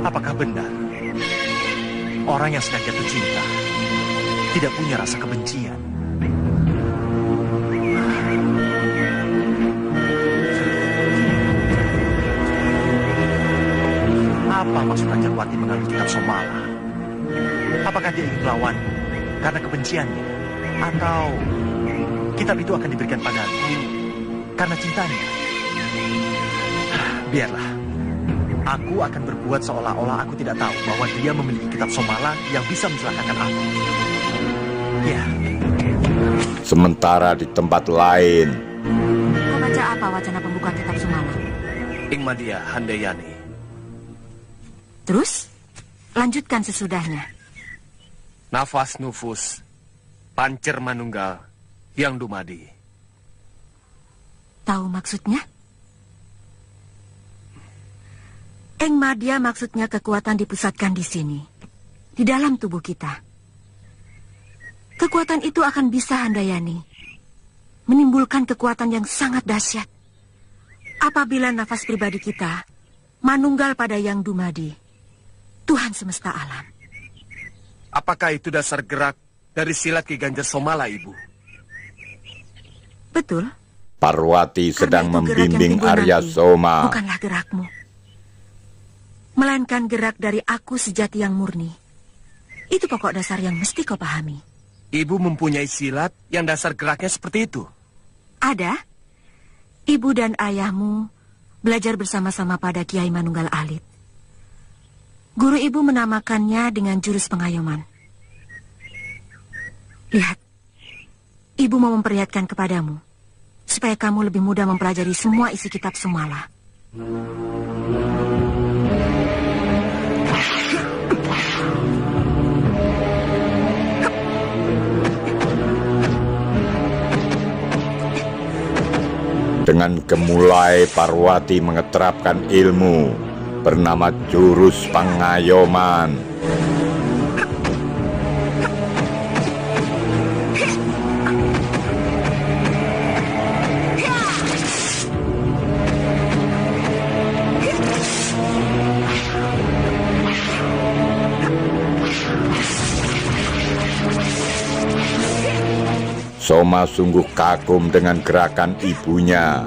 Apakah benar orang yang sedang jatuh cinta tidak punya rasa kebencian? Apa maksud Ranjawati mengambil kitab Somala? Apakah dia ingin melawan karena kebenciannya? Atau kitab itu akan diberikan padanya karena cintanya? Biarlah. Aku akan berbuat seolah-olah aku tidak tahu bahwa dia memiliki kitab Somala yang bisa mencelakakan aku. Ya. Sementara di tempat lain. Kau baca apa wacana pembukaan kitab Somala? Ingmadia Handayani. Terus, lanjutkan sesudahnya. Nafas nufus. Pancer manunggal. Yang dumadi. Tahu maksudnya? Engmadia maksudnya kekuatan dipusatkan di sini, di dalam tubuh kita. Kekuatan itu akan bisa Handayani menimbulkan kekuatan yang sangat dahsyat. Apabila nafas pribadi kita manunggal pada Yang Dumadi, Tuhan semesta alam. Apakah itu dasar gerak dari silat Ki Ganjar Somala, Ibu? Betul. Parwati sedang Karena itu gerak membimbing yang timbul Arya nanti Soma. bukanlah gerakmu, melainkan gerak dari aku sejati yang murni. Itu pokok dasar yang mesti kau pahami. Ibu mempunyai silat yang dasar geraknya seperti itu. Ada. Ibu dan ayahmu belajar bersama-sama pada Kiai Manunggal Alit. Guru ibu menamakannya dengan jurus pengayoman. Lihat, ibu mau memperlihatkan kepadamu, supaya kamu lebih mudah mempelajari semua isi kitab Somala. Dengan gemulai Parwati mengeterapkan ilmu bernama jurus pengayoman. Soma sungguh kagum dengan gerakan ibunya.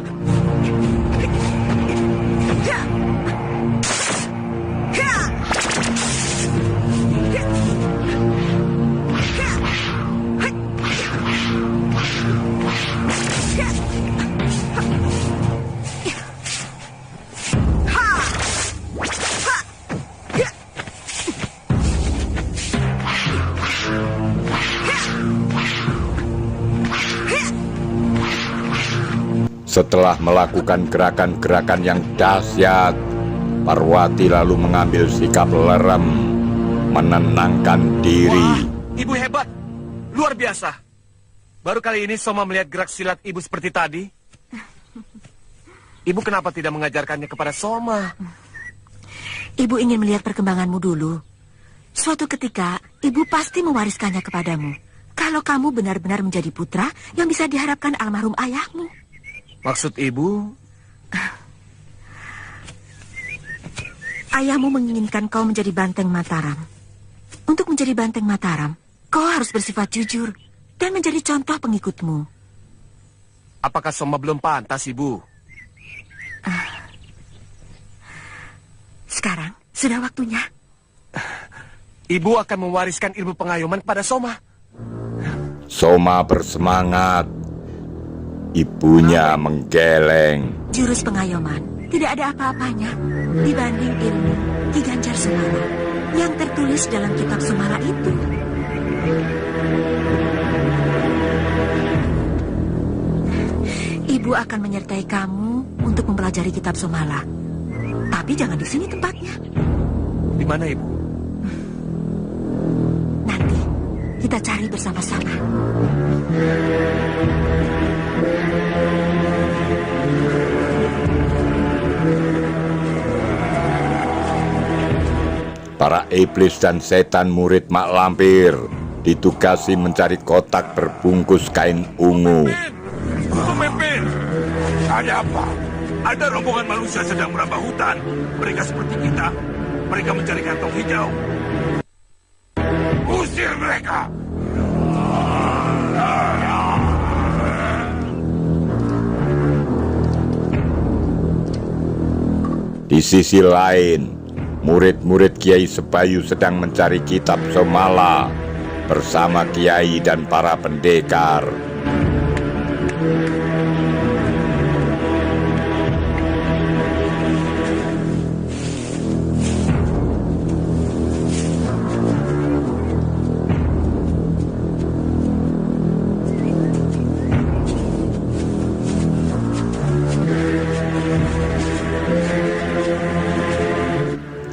Setelah melakukan gerakan-gerakan yang dahsyat, Parwati lalu mengambil sikap lerem, menenangkan diri. Wah, ibu hebat. Luar biasa. Baru kali ini Soma melihat gerak silat ibu seperti tadi. Ibu kenapa tidak mengajarkannya kepada Soma? Ibu ingin melihat perkembanganmu dulu. Suatu ketika, ibu pasti mewariskannya kepadamu. Kalau kamu benar-benar menjadi putra yang bisa diharapkan almarhum ayahmu. Maksud ibu? Ayahmu menginginkan kau menjadi banteng Mataram. Untuk menjadi banteng Mataram, kau harus bersifat jujur dan menjadi contoh pengikutmu. Apakah Soma belum pantas, ibu? Sekarang, sudah waktunya. Ibu akan mewariskan ilmu pengayoman kepada Soma. Soma bersemangat. Ibunya menggeleng. Jurus pengayoman tidak ada apa-apanya dibanding ilmu Ki Ganjar Sumala yang tertulis dalam kitab Sumala itu. Ibu akan menyertai kamu untuk mempelajari kitab Sumala. Tapi jangan di sini tempatnya. Di mana, ibu? Nanti kita cari bersama-sama. Para iblis dan setan murid Mak Lampir ditugasi mencari kotak berbungkus kain ungu. Pemimpin, ada apa? Ada rombongan manusia sedang merambah hutan. Mereka seperti kita. Mereka mencari kantong hijau. Usir mereka! Di sisi lain, murid-murid Kiai Sebayu sedang mencari kitab Somala bersama Kiai dan para pendekar.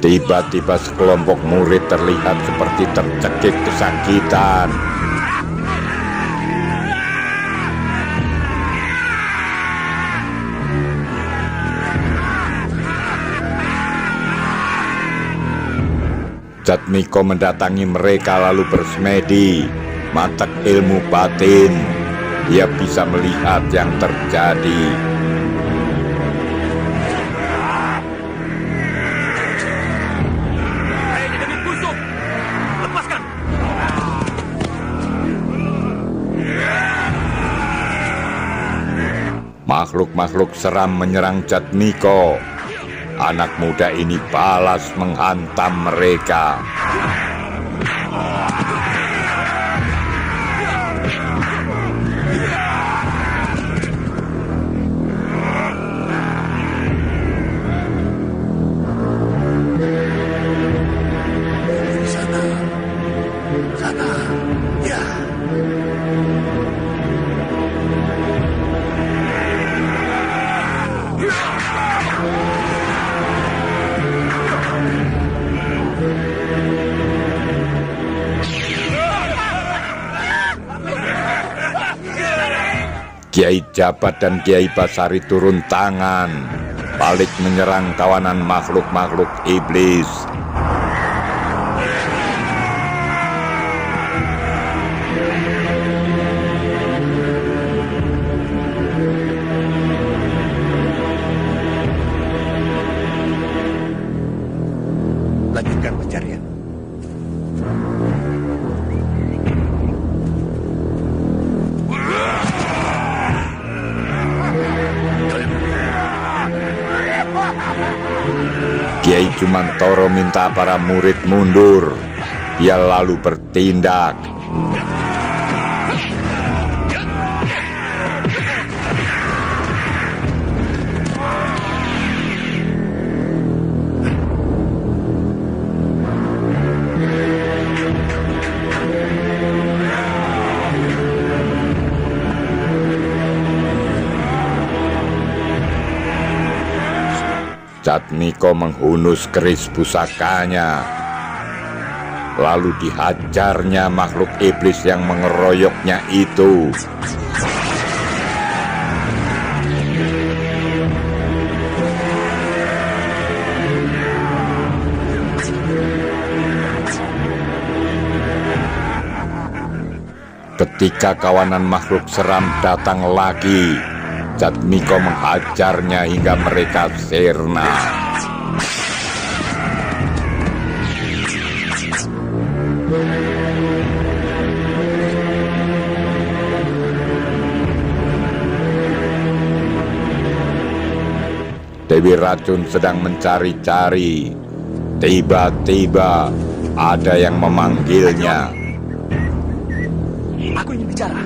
Tiba-tiba sekelompok murid terlihat seperti tercekik kesakitan. Jatmiko mendatangi mereka lalu bersemedi, matak ilmu batin. Dia bisa melihat yang terjadi. Makhluk-makhluk seram menyerang Jatmiko. Anak muda ini balas menghantam mereka. Kiai Jabat dan Kiai Basari turun tangan, balik menyerang kawanan makhluk-makhluk iblis. Lanjutkan pencarian. Kiai Jumantoro minta para murid mundur. Dia lalu bertindak. Jatmiko menghunus keris pusakanya. Lalu dihajarnya makhluk iblis yang mengeroyoknya itu. Ketika kawanan makhluk seram datang lagi, Jatmiko menghajarnya hingga mereka sirna. Dewi Racun sedang mencari-cari. Tiba-tiba ada yang memanggilnya. Aku ingin bicara.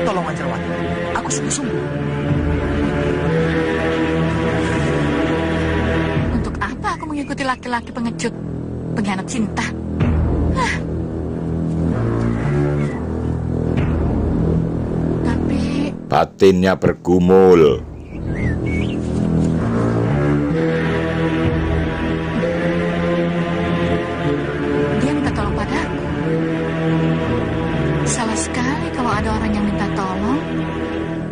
Tolong Anjarwati, aku sungguh-sungguh. Untuk apa aku mengikuti laki-laki pengecut, pengkhianat cinta? Tapi batinnya bergumul. dia minta tolong padaku. Salah sekali kalau ada orang yang minta tolong,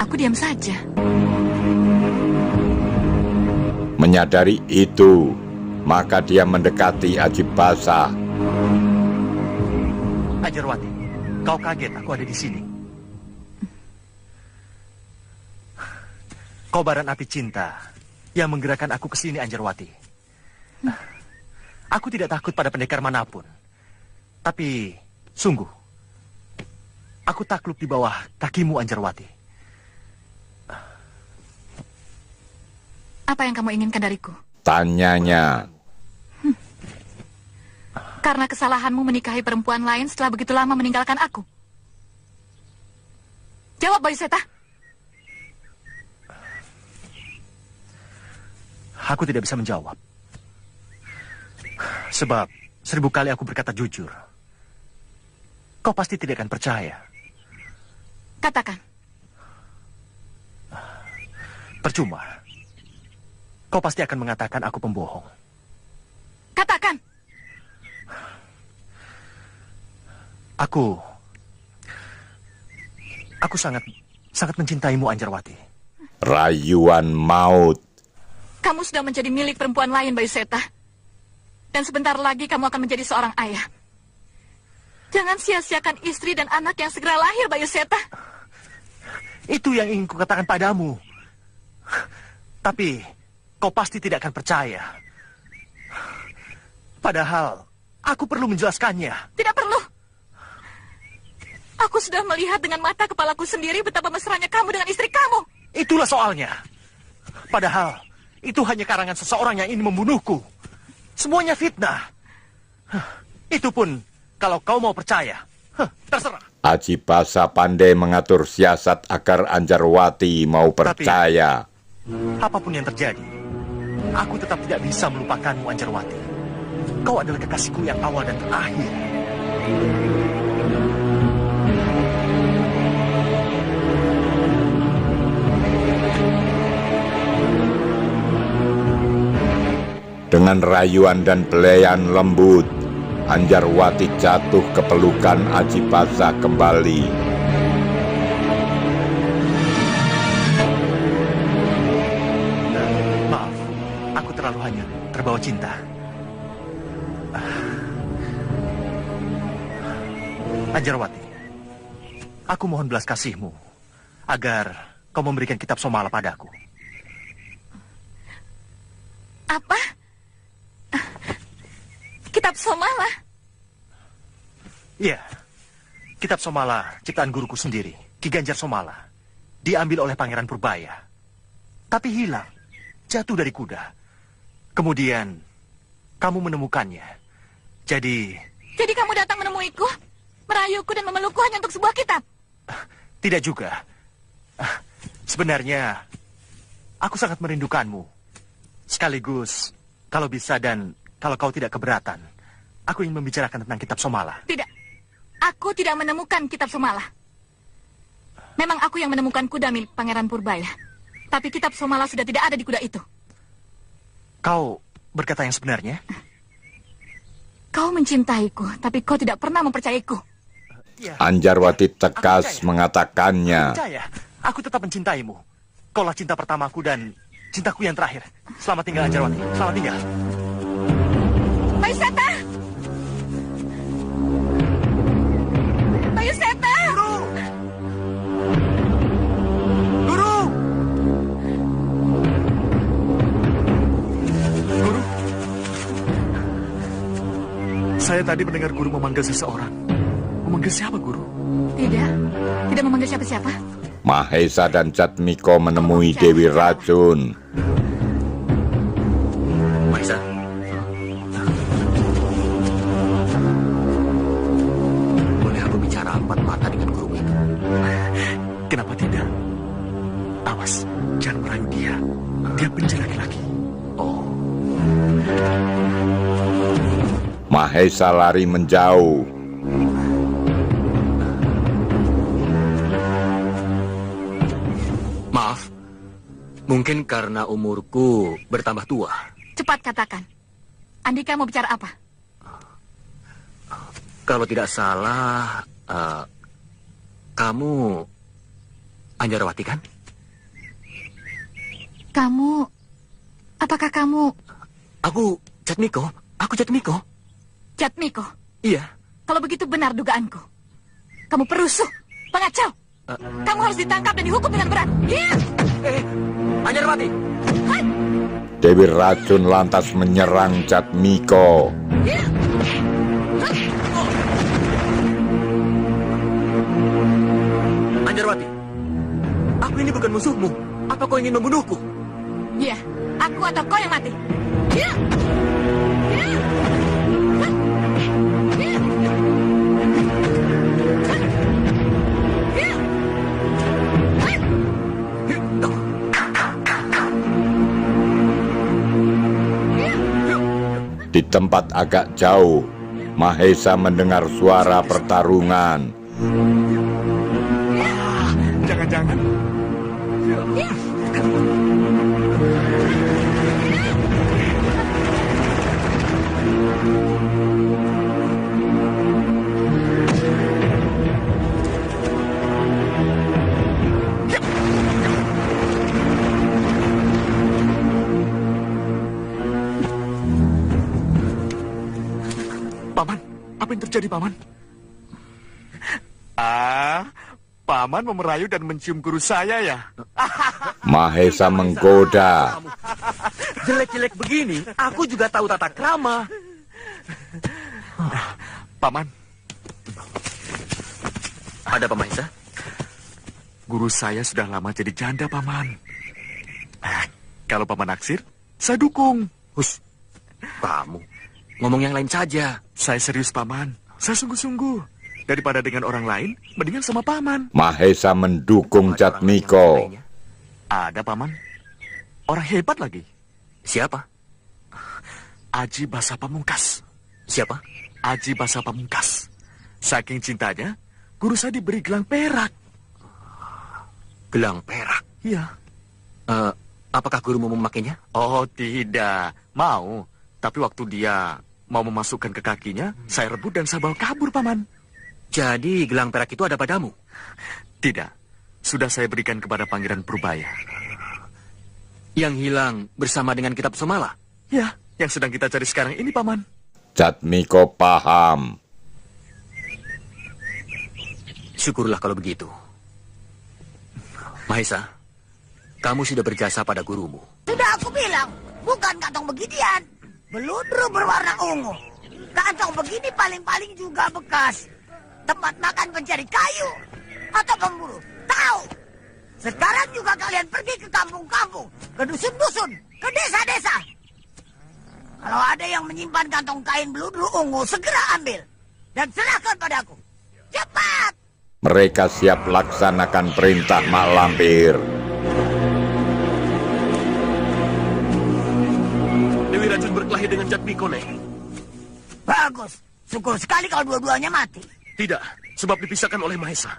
aku diam saja. Menyadari itu, maka dia mendekati Aji Basa. Anjarwati, kau kaget aku ada di sini. Kobaran api cinta yang menggerakkan aku ke sini, Anjarwati. Aku tidak takut pada pendekar manapun. Tapi, sungguh, aku takluk di bawah kakimu, Anjarwati. Apa yang kamu inginkan dariku? Tanyanya. Karena kesalahanmu menikahi perempuan lain setelah begitu lama meninggalkan aku. Jawab, Bayu Seta. Aku tidak bisa menjawab. Sebab 1000 kali aku berkata jujur, kau pasti tidak akan percaya. Katakan. Percuma. Kau pasti akan mengatakan aku pembohong. Katakan. Aku sangat mencintaimu, Anjarwati. Rayuan maut. Kamu sudah menjadi milik perempuan lain, Bayu Seta. Dan sebentar lagi kamu akan menjadi seorang ayah. Jangan sia-siakan istri dan anak yang segera lahir, Bayu Seta. Itu yang ingin kukatakan padamu. Tapi kau pasti tidak akan percaya. Padahal aku perlu menjelaskannya. Tidak perlu. Aku sudah melihat dengan mata kepalaku sendiri betapa mesranya kamu dengan istri kamu. Itulah soalnya. Padahal itu hanya karangan seseorang yang ingin membunuhku. Semuanya fitnah. Itu pun kalau kau mau percaya. Terserah. Aji Basa pandai mengatur siasat agar Anjarwati mau percaya. Apapun yang terjadi, aku tetap tidak bisa melupakanmu, Anjarwati. Kau adalah kekasihku yang awal dan terakhir. Dengan rayuan dan belayan lembut, Anjarwati jatuh ke pelukan Aji Basa kembali. Maaf, aku terlalu hanyut, terbawa cinta. Anjarwati, aku mohon belas kasihmu agar kau memberikan kitab Somala padaku. Apa? Kitab Somala? Iya, kitab Somala ciptaan guruku sendiri, Ki Ganjar Somala. Diambil oleh Pangeran Purbaya. Tapi hilang, jatuh dari kuda. Kemudian, kamu menemukannya. Jadi kamu datang menemuiku, merayuku dan memelukku hanya untuk sebuah kitab? Tidak juga. Sebenarnya, aku sangat merindukanmu. Sekaligus, kalau bisa dan kalau kau tidak keberatan, aku ingin membicarakan tentang kitab Somala. Tidak. Aku tidak menemukan kitab Somala. Memang aku yang menemukan kuda milik Pangeran Purbaya. Tapi kitab Somala sudah tidak ada di kuda itu. Kau berkata yang sebenarnya? Kau mencintaiku, tapi kau tidak pernah mempercayaiku. Anjarwati tegas mengatakannya. Percaya, aku tetap mencintaimu. Kaulah cinta pertamaku dan cintaku yang terakhir. Selamat tinggal, Anjarwati. Selamat tinggal. Bayu Seta! Bayu Seta! Guru! Guru! Saya tadi mendengar guru memanggil seseorang. Memanggil siapa, Guru? Tidak memanggil siapa-siapa. Mahesa dan Jatmiko menemui Dewi Racun. Mahesa. Boleh aku bicara empat mata dengan guru itu? Kenapa tidak? Awas, jangan merayu dia. Dia benci laki-laki. Oh. Mahesa lari menjauh. Maaf, mungkin karena umurku bertambah tua. Cepat katakan. Andika mau bicara apa? Kalau tidak salah, kamu Anjarwati kan? Apakah kamu... Aku Jatmiko. Jatmiko? Iya. Kalau begitu benar dugaanku. Kamu perusuh, pengacau. Kamu harus ditangkap dan dihukum dengan berat. Iya. Anjarwati. Dewi Racun lantas menyerang Jatmiko. Anjarwati, aku ini bukan musuhmu. Apa kau ingin membunuhku? Iya, aku atau kau yang mati. Iya. Di tempat agak jauh, Mahesa mendengar suara pertarungan. Jangan-jangan. Paman, apa yang terjadi, Paman? Paman memerayu dan mencium guru saya ya? Mahesa menggoda. Jelek-jelek begini, aku juga tahu tata krama. Paman, Ada apa, Mahesa? Guru saya sudah lama jadi janda, Paman. Kalau Paman naksir, saya dukung. Hus, kamu ngomong yang lain saja. Saya serius, Paman. Saya sungguh-sungguh. Daripada dengan orang lain, mendingan sama Paman. Mahesa mendukung Jatmiko. Ada, Paman. Orang hebat lagi. Siapa? Aji Basa Pamungkas. Siapa? Aji Basa Pamungkas. Saking cintanya, guru saya diberi gelang perak. Gelang perak? Iya. Apakah guru mau memakainya? Oh, tidak. Mau. Tapi waktu dia mau memasukkan ke kakinya, saya rebut dan saya bawa kabur, Paman. Jadi gelang perak itu ada padamu? Tidak. Sudah saya berikan kepada Pangeran Purbaya. Yang hilang bersama dengan kitab Somala? Ya, yang sedang kita cari sekarang ini, Paman. Jatmiko paham. Syukurlah kalau begitu. Mahesa, kamu sudah berjasa pada gurumu. Sudah aku bilang, bukan kantong beginian. Beludru berwarna ungu. Kantong begini paling-paling juga bekas tempat makan pencari kayu atau pemburu. Tahu? Sekarang juga kalian pergi ke kampung-kampung, ke dusun-dusun, ke desa-desa. Kalau ada yang menyimpan kantong kain beludru ungu, segera ambil dan serahkan padaku. Cepat! Mereka siap laksanakan perintah Mak Lampir. Dewi Racun berkelahi dengan Jatmiko, Nek. Bagus. Syukur sekali kalau dua-duanya mati. Tidak, sebab dipisahkan oleh Mahesa.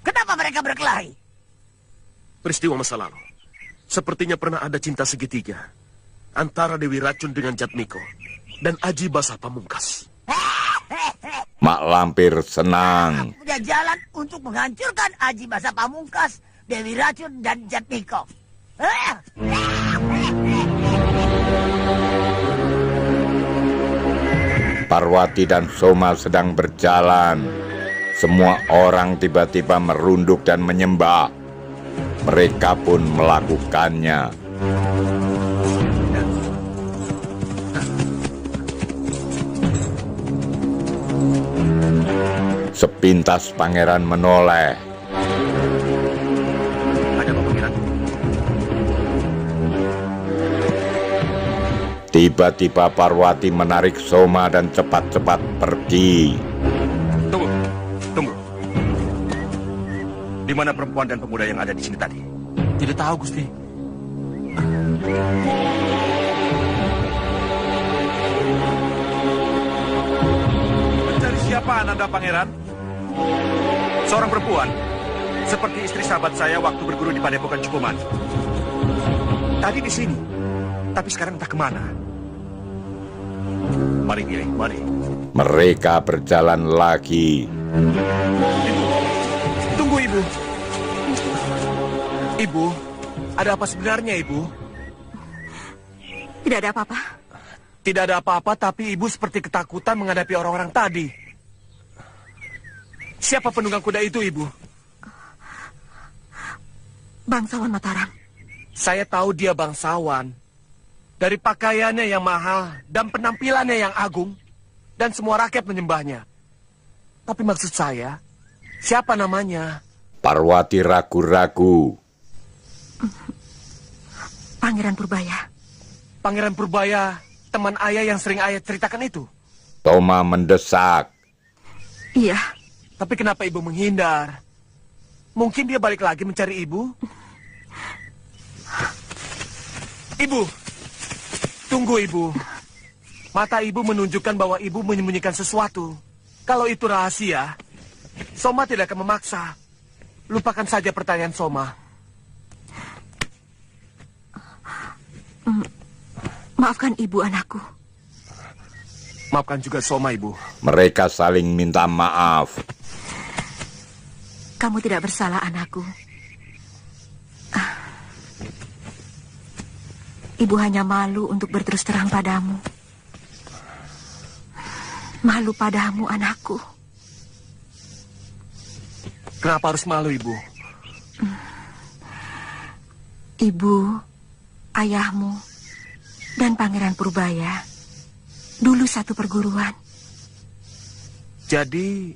Kenapa mereka berkelahi? Peristiwa masa lalu. Sepertinya pernah ada cinta segitiga antara Dewi Racun dengan Jatmiko dan Aji Basa Pamungkas. Mak Lampir senang. Aku punya jalan untuk menghancurkan Aji Basa Pamungkas, Dewi Racun, dan Jatmiko. Parwati dan Soma sedang berjalan. Semua orang tiba-tiba merunduk dan menyembah. Mereka pun melakukannya. Sepintas pangeran menoleh. Ada apa, Pangeran? Tiba-tiba Parwati menarik Soma dan cepat-cepat pergi. Tunggu. Di mana perempuan dan pemuda yang ada di sini tadi? Tidak tahu, Gusti. Mencari siapa Ananda Pangeran? Seorang perempuan, seperti istri sahabat saya waktu berguru di Padepokan Cukuman. Tadi di sini, tapi sekarang entah kemana. Mari, Kiai, mari. Mereka berjalan lagi. Tunggu, Ibu. Ibu, ada apa sebenarnya, Ibu? Tidak ada apa-apa. Tidak ada apa-apa, tapi Ibu seperti ketakutan menghadapi orang-orang tadi. Siapa penunggang kuda itu, Ibu? Bangsawan Mataram. Saya tahu dia bangsawan. Dari pakaiannya yang mahal dan penampilannya yang agung. Dan semua rakyat menyembahnya. Tapi maksud saya, siapa namanya? Parwati ragu-ragu. Pangeran Purbaya. Pangeran Purbaya, teman ayah yang sering ayah ceritakan itu. Toma mendesak. Iya. Tapi kenapa ibu menghindar? Mungkin dia balik lagi mencari ibu? Ibu, tunggu ibu. Mata ibu menunjukkan bahwa ibu menyembunyikan sesuatu. Kalau itu rahasia, Soma tidak akan memaksa. Lupakan saja pertanyaan Soma. Maafkan ibu, anakku. Maafkan juga Soma, ibu. Mereka saling minta maaf. Kamu tidak bersalah, anakku. Ibu hanya malu untuk berterus terang padamu. Malu padamu, anakku. Kenapa harus malu, ibu? Ibu, ayahmu, dan Pangeran Purbaya dulu satu perguruan. Jadi,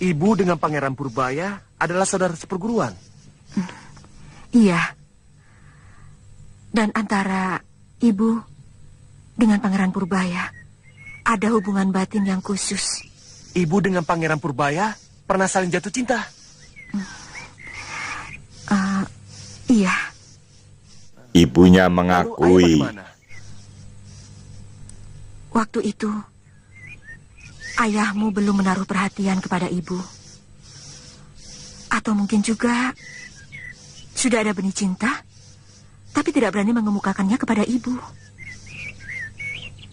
Ibu dengan Pangeran Purbaya adalah saudara seperguruan. Iya. Dan antara ibu dengan Pangeran Purbaya ada hubungan batin yang khusus. Ibu dengan Pangeran Purbaya pernah saling jatuh cinta. Iya. Ibunya mengakui. Waktu itu, ayahmu belum menaruh perhatian kepada ibu. Atau mungkin juga sudah ada benih cinta, tapi tidak berani mengemukakannya kepada ibu.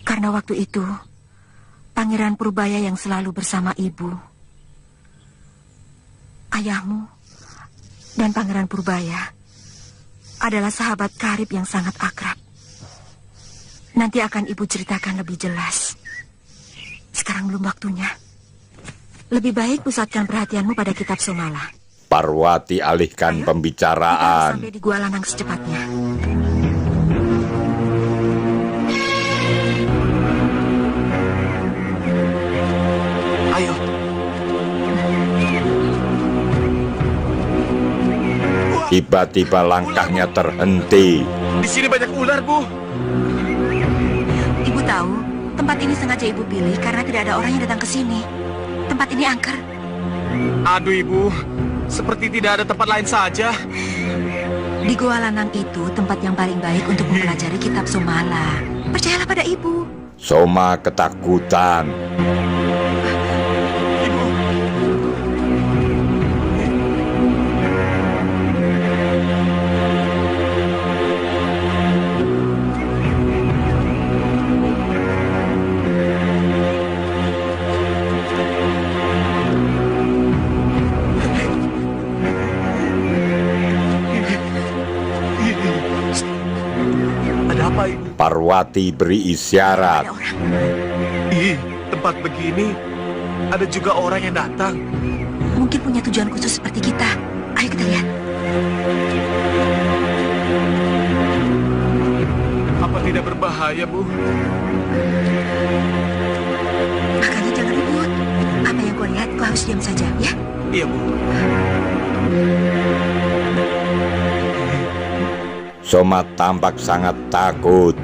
Karena waktu itu, Pangeran Purbaya yang selalu bersama ibu. Ayahmu dan Pangeran Purbaya adalah sahabat karib yang sangat akrab. Nanti akan ibu ceritakan lebih jelas. Sekarang belum waktunya. Lebih baik pusatkan perhatianmu pada kitab Somala. Parwati alihkan pembicaraan. Sampai di Gua Lanang secepatnya. Ayo. Tiba-tiba langkahnya terhenti. Di sini banyak ular, Bu. Ibu tahu, tempat ini sengaja ibu pilih karena tidak ada orang yang datang ke sini. Tempat ini angker. Aduh, Ibu. Seperti tidak ada tempat lain saja. Di Gua Lanang itu tempat yang paling baik untuk mempelajari kitab Somala. Percayalah pada ibu. Soma ketakutan. Parwati beri isyarat. Ih, tempat begini ada juga orang yang datang. Mungkin punya tujuan khusus seperti kita. Ayo kita lihat. Apa tidak berbahaya, Bu? Makanya jangan ribut. Apa yang kau lihat, kau harus diam saja, ya? Iya, Bu. Soma tampak sangat takut.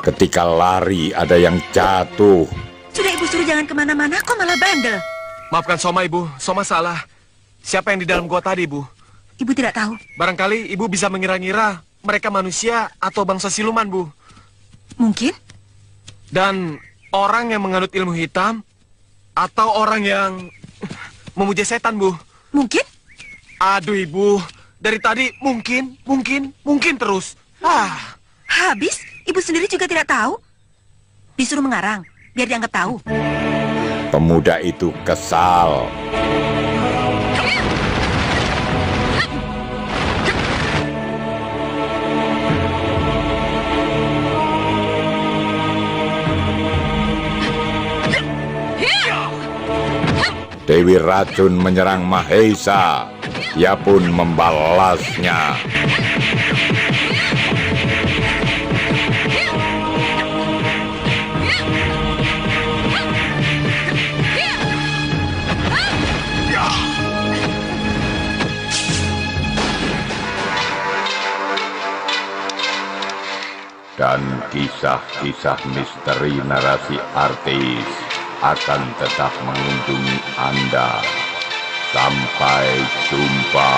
Ketika lari, ada yang jatuh. Sudah ibu suruh jangan kemana-mana, kok malah bandel? Maafkan Soma, Ibu. Soma salah. Siapa yang di dalam gua tadi, Bu? Ibu tidak tahu. Barangkali Ibu bisa mengira-ngira mereka manusia atau bangsa siluman, Bu. Mungkin. Dan orang yang menganut ilmu hitam atau orang yang memuja setan, Bu. Mungkin. Aduh, Ibu. Dari tadi mungkin terus. Habis, ibu sendiri juga tidak tahu. Disuruh mengarang, biar dianggap tahu. Pemuda itu kesal. Dewi Racun menyerang Mahesa. Ia pun membalasnya. Dan kisah-kisah misteri narasi artis akan tetap mengunjungi Anda. Sampai jumpa.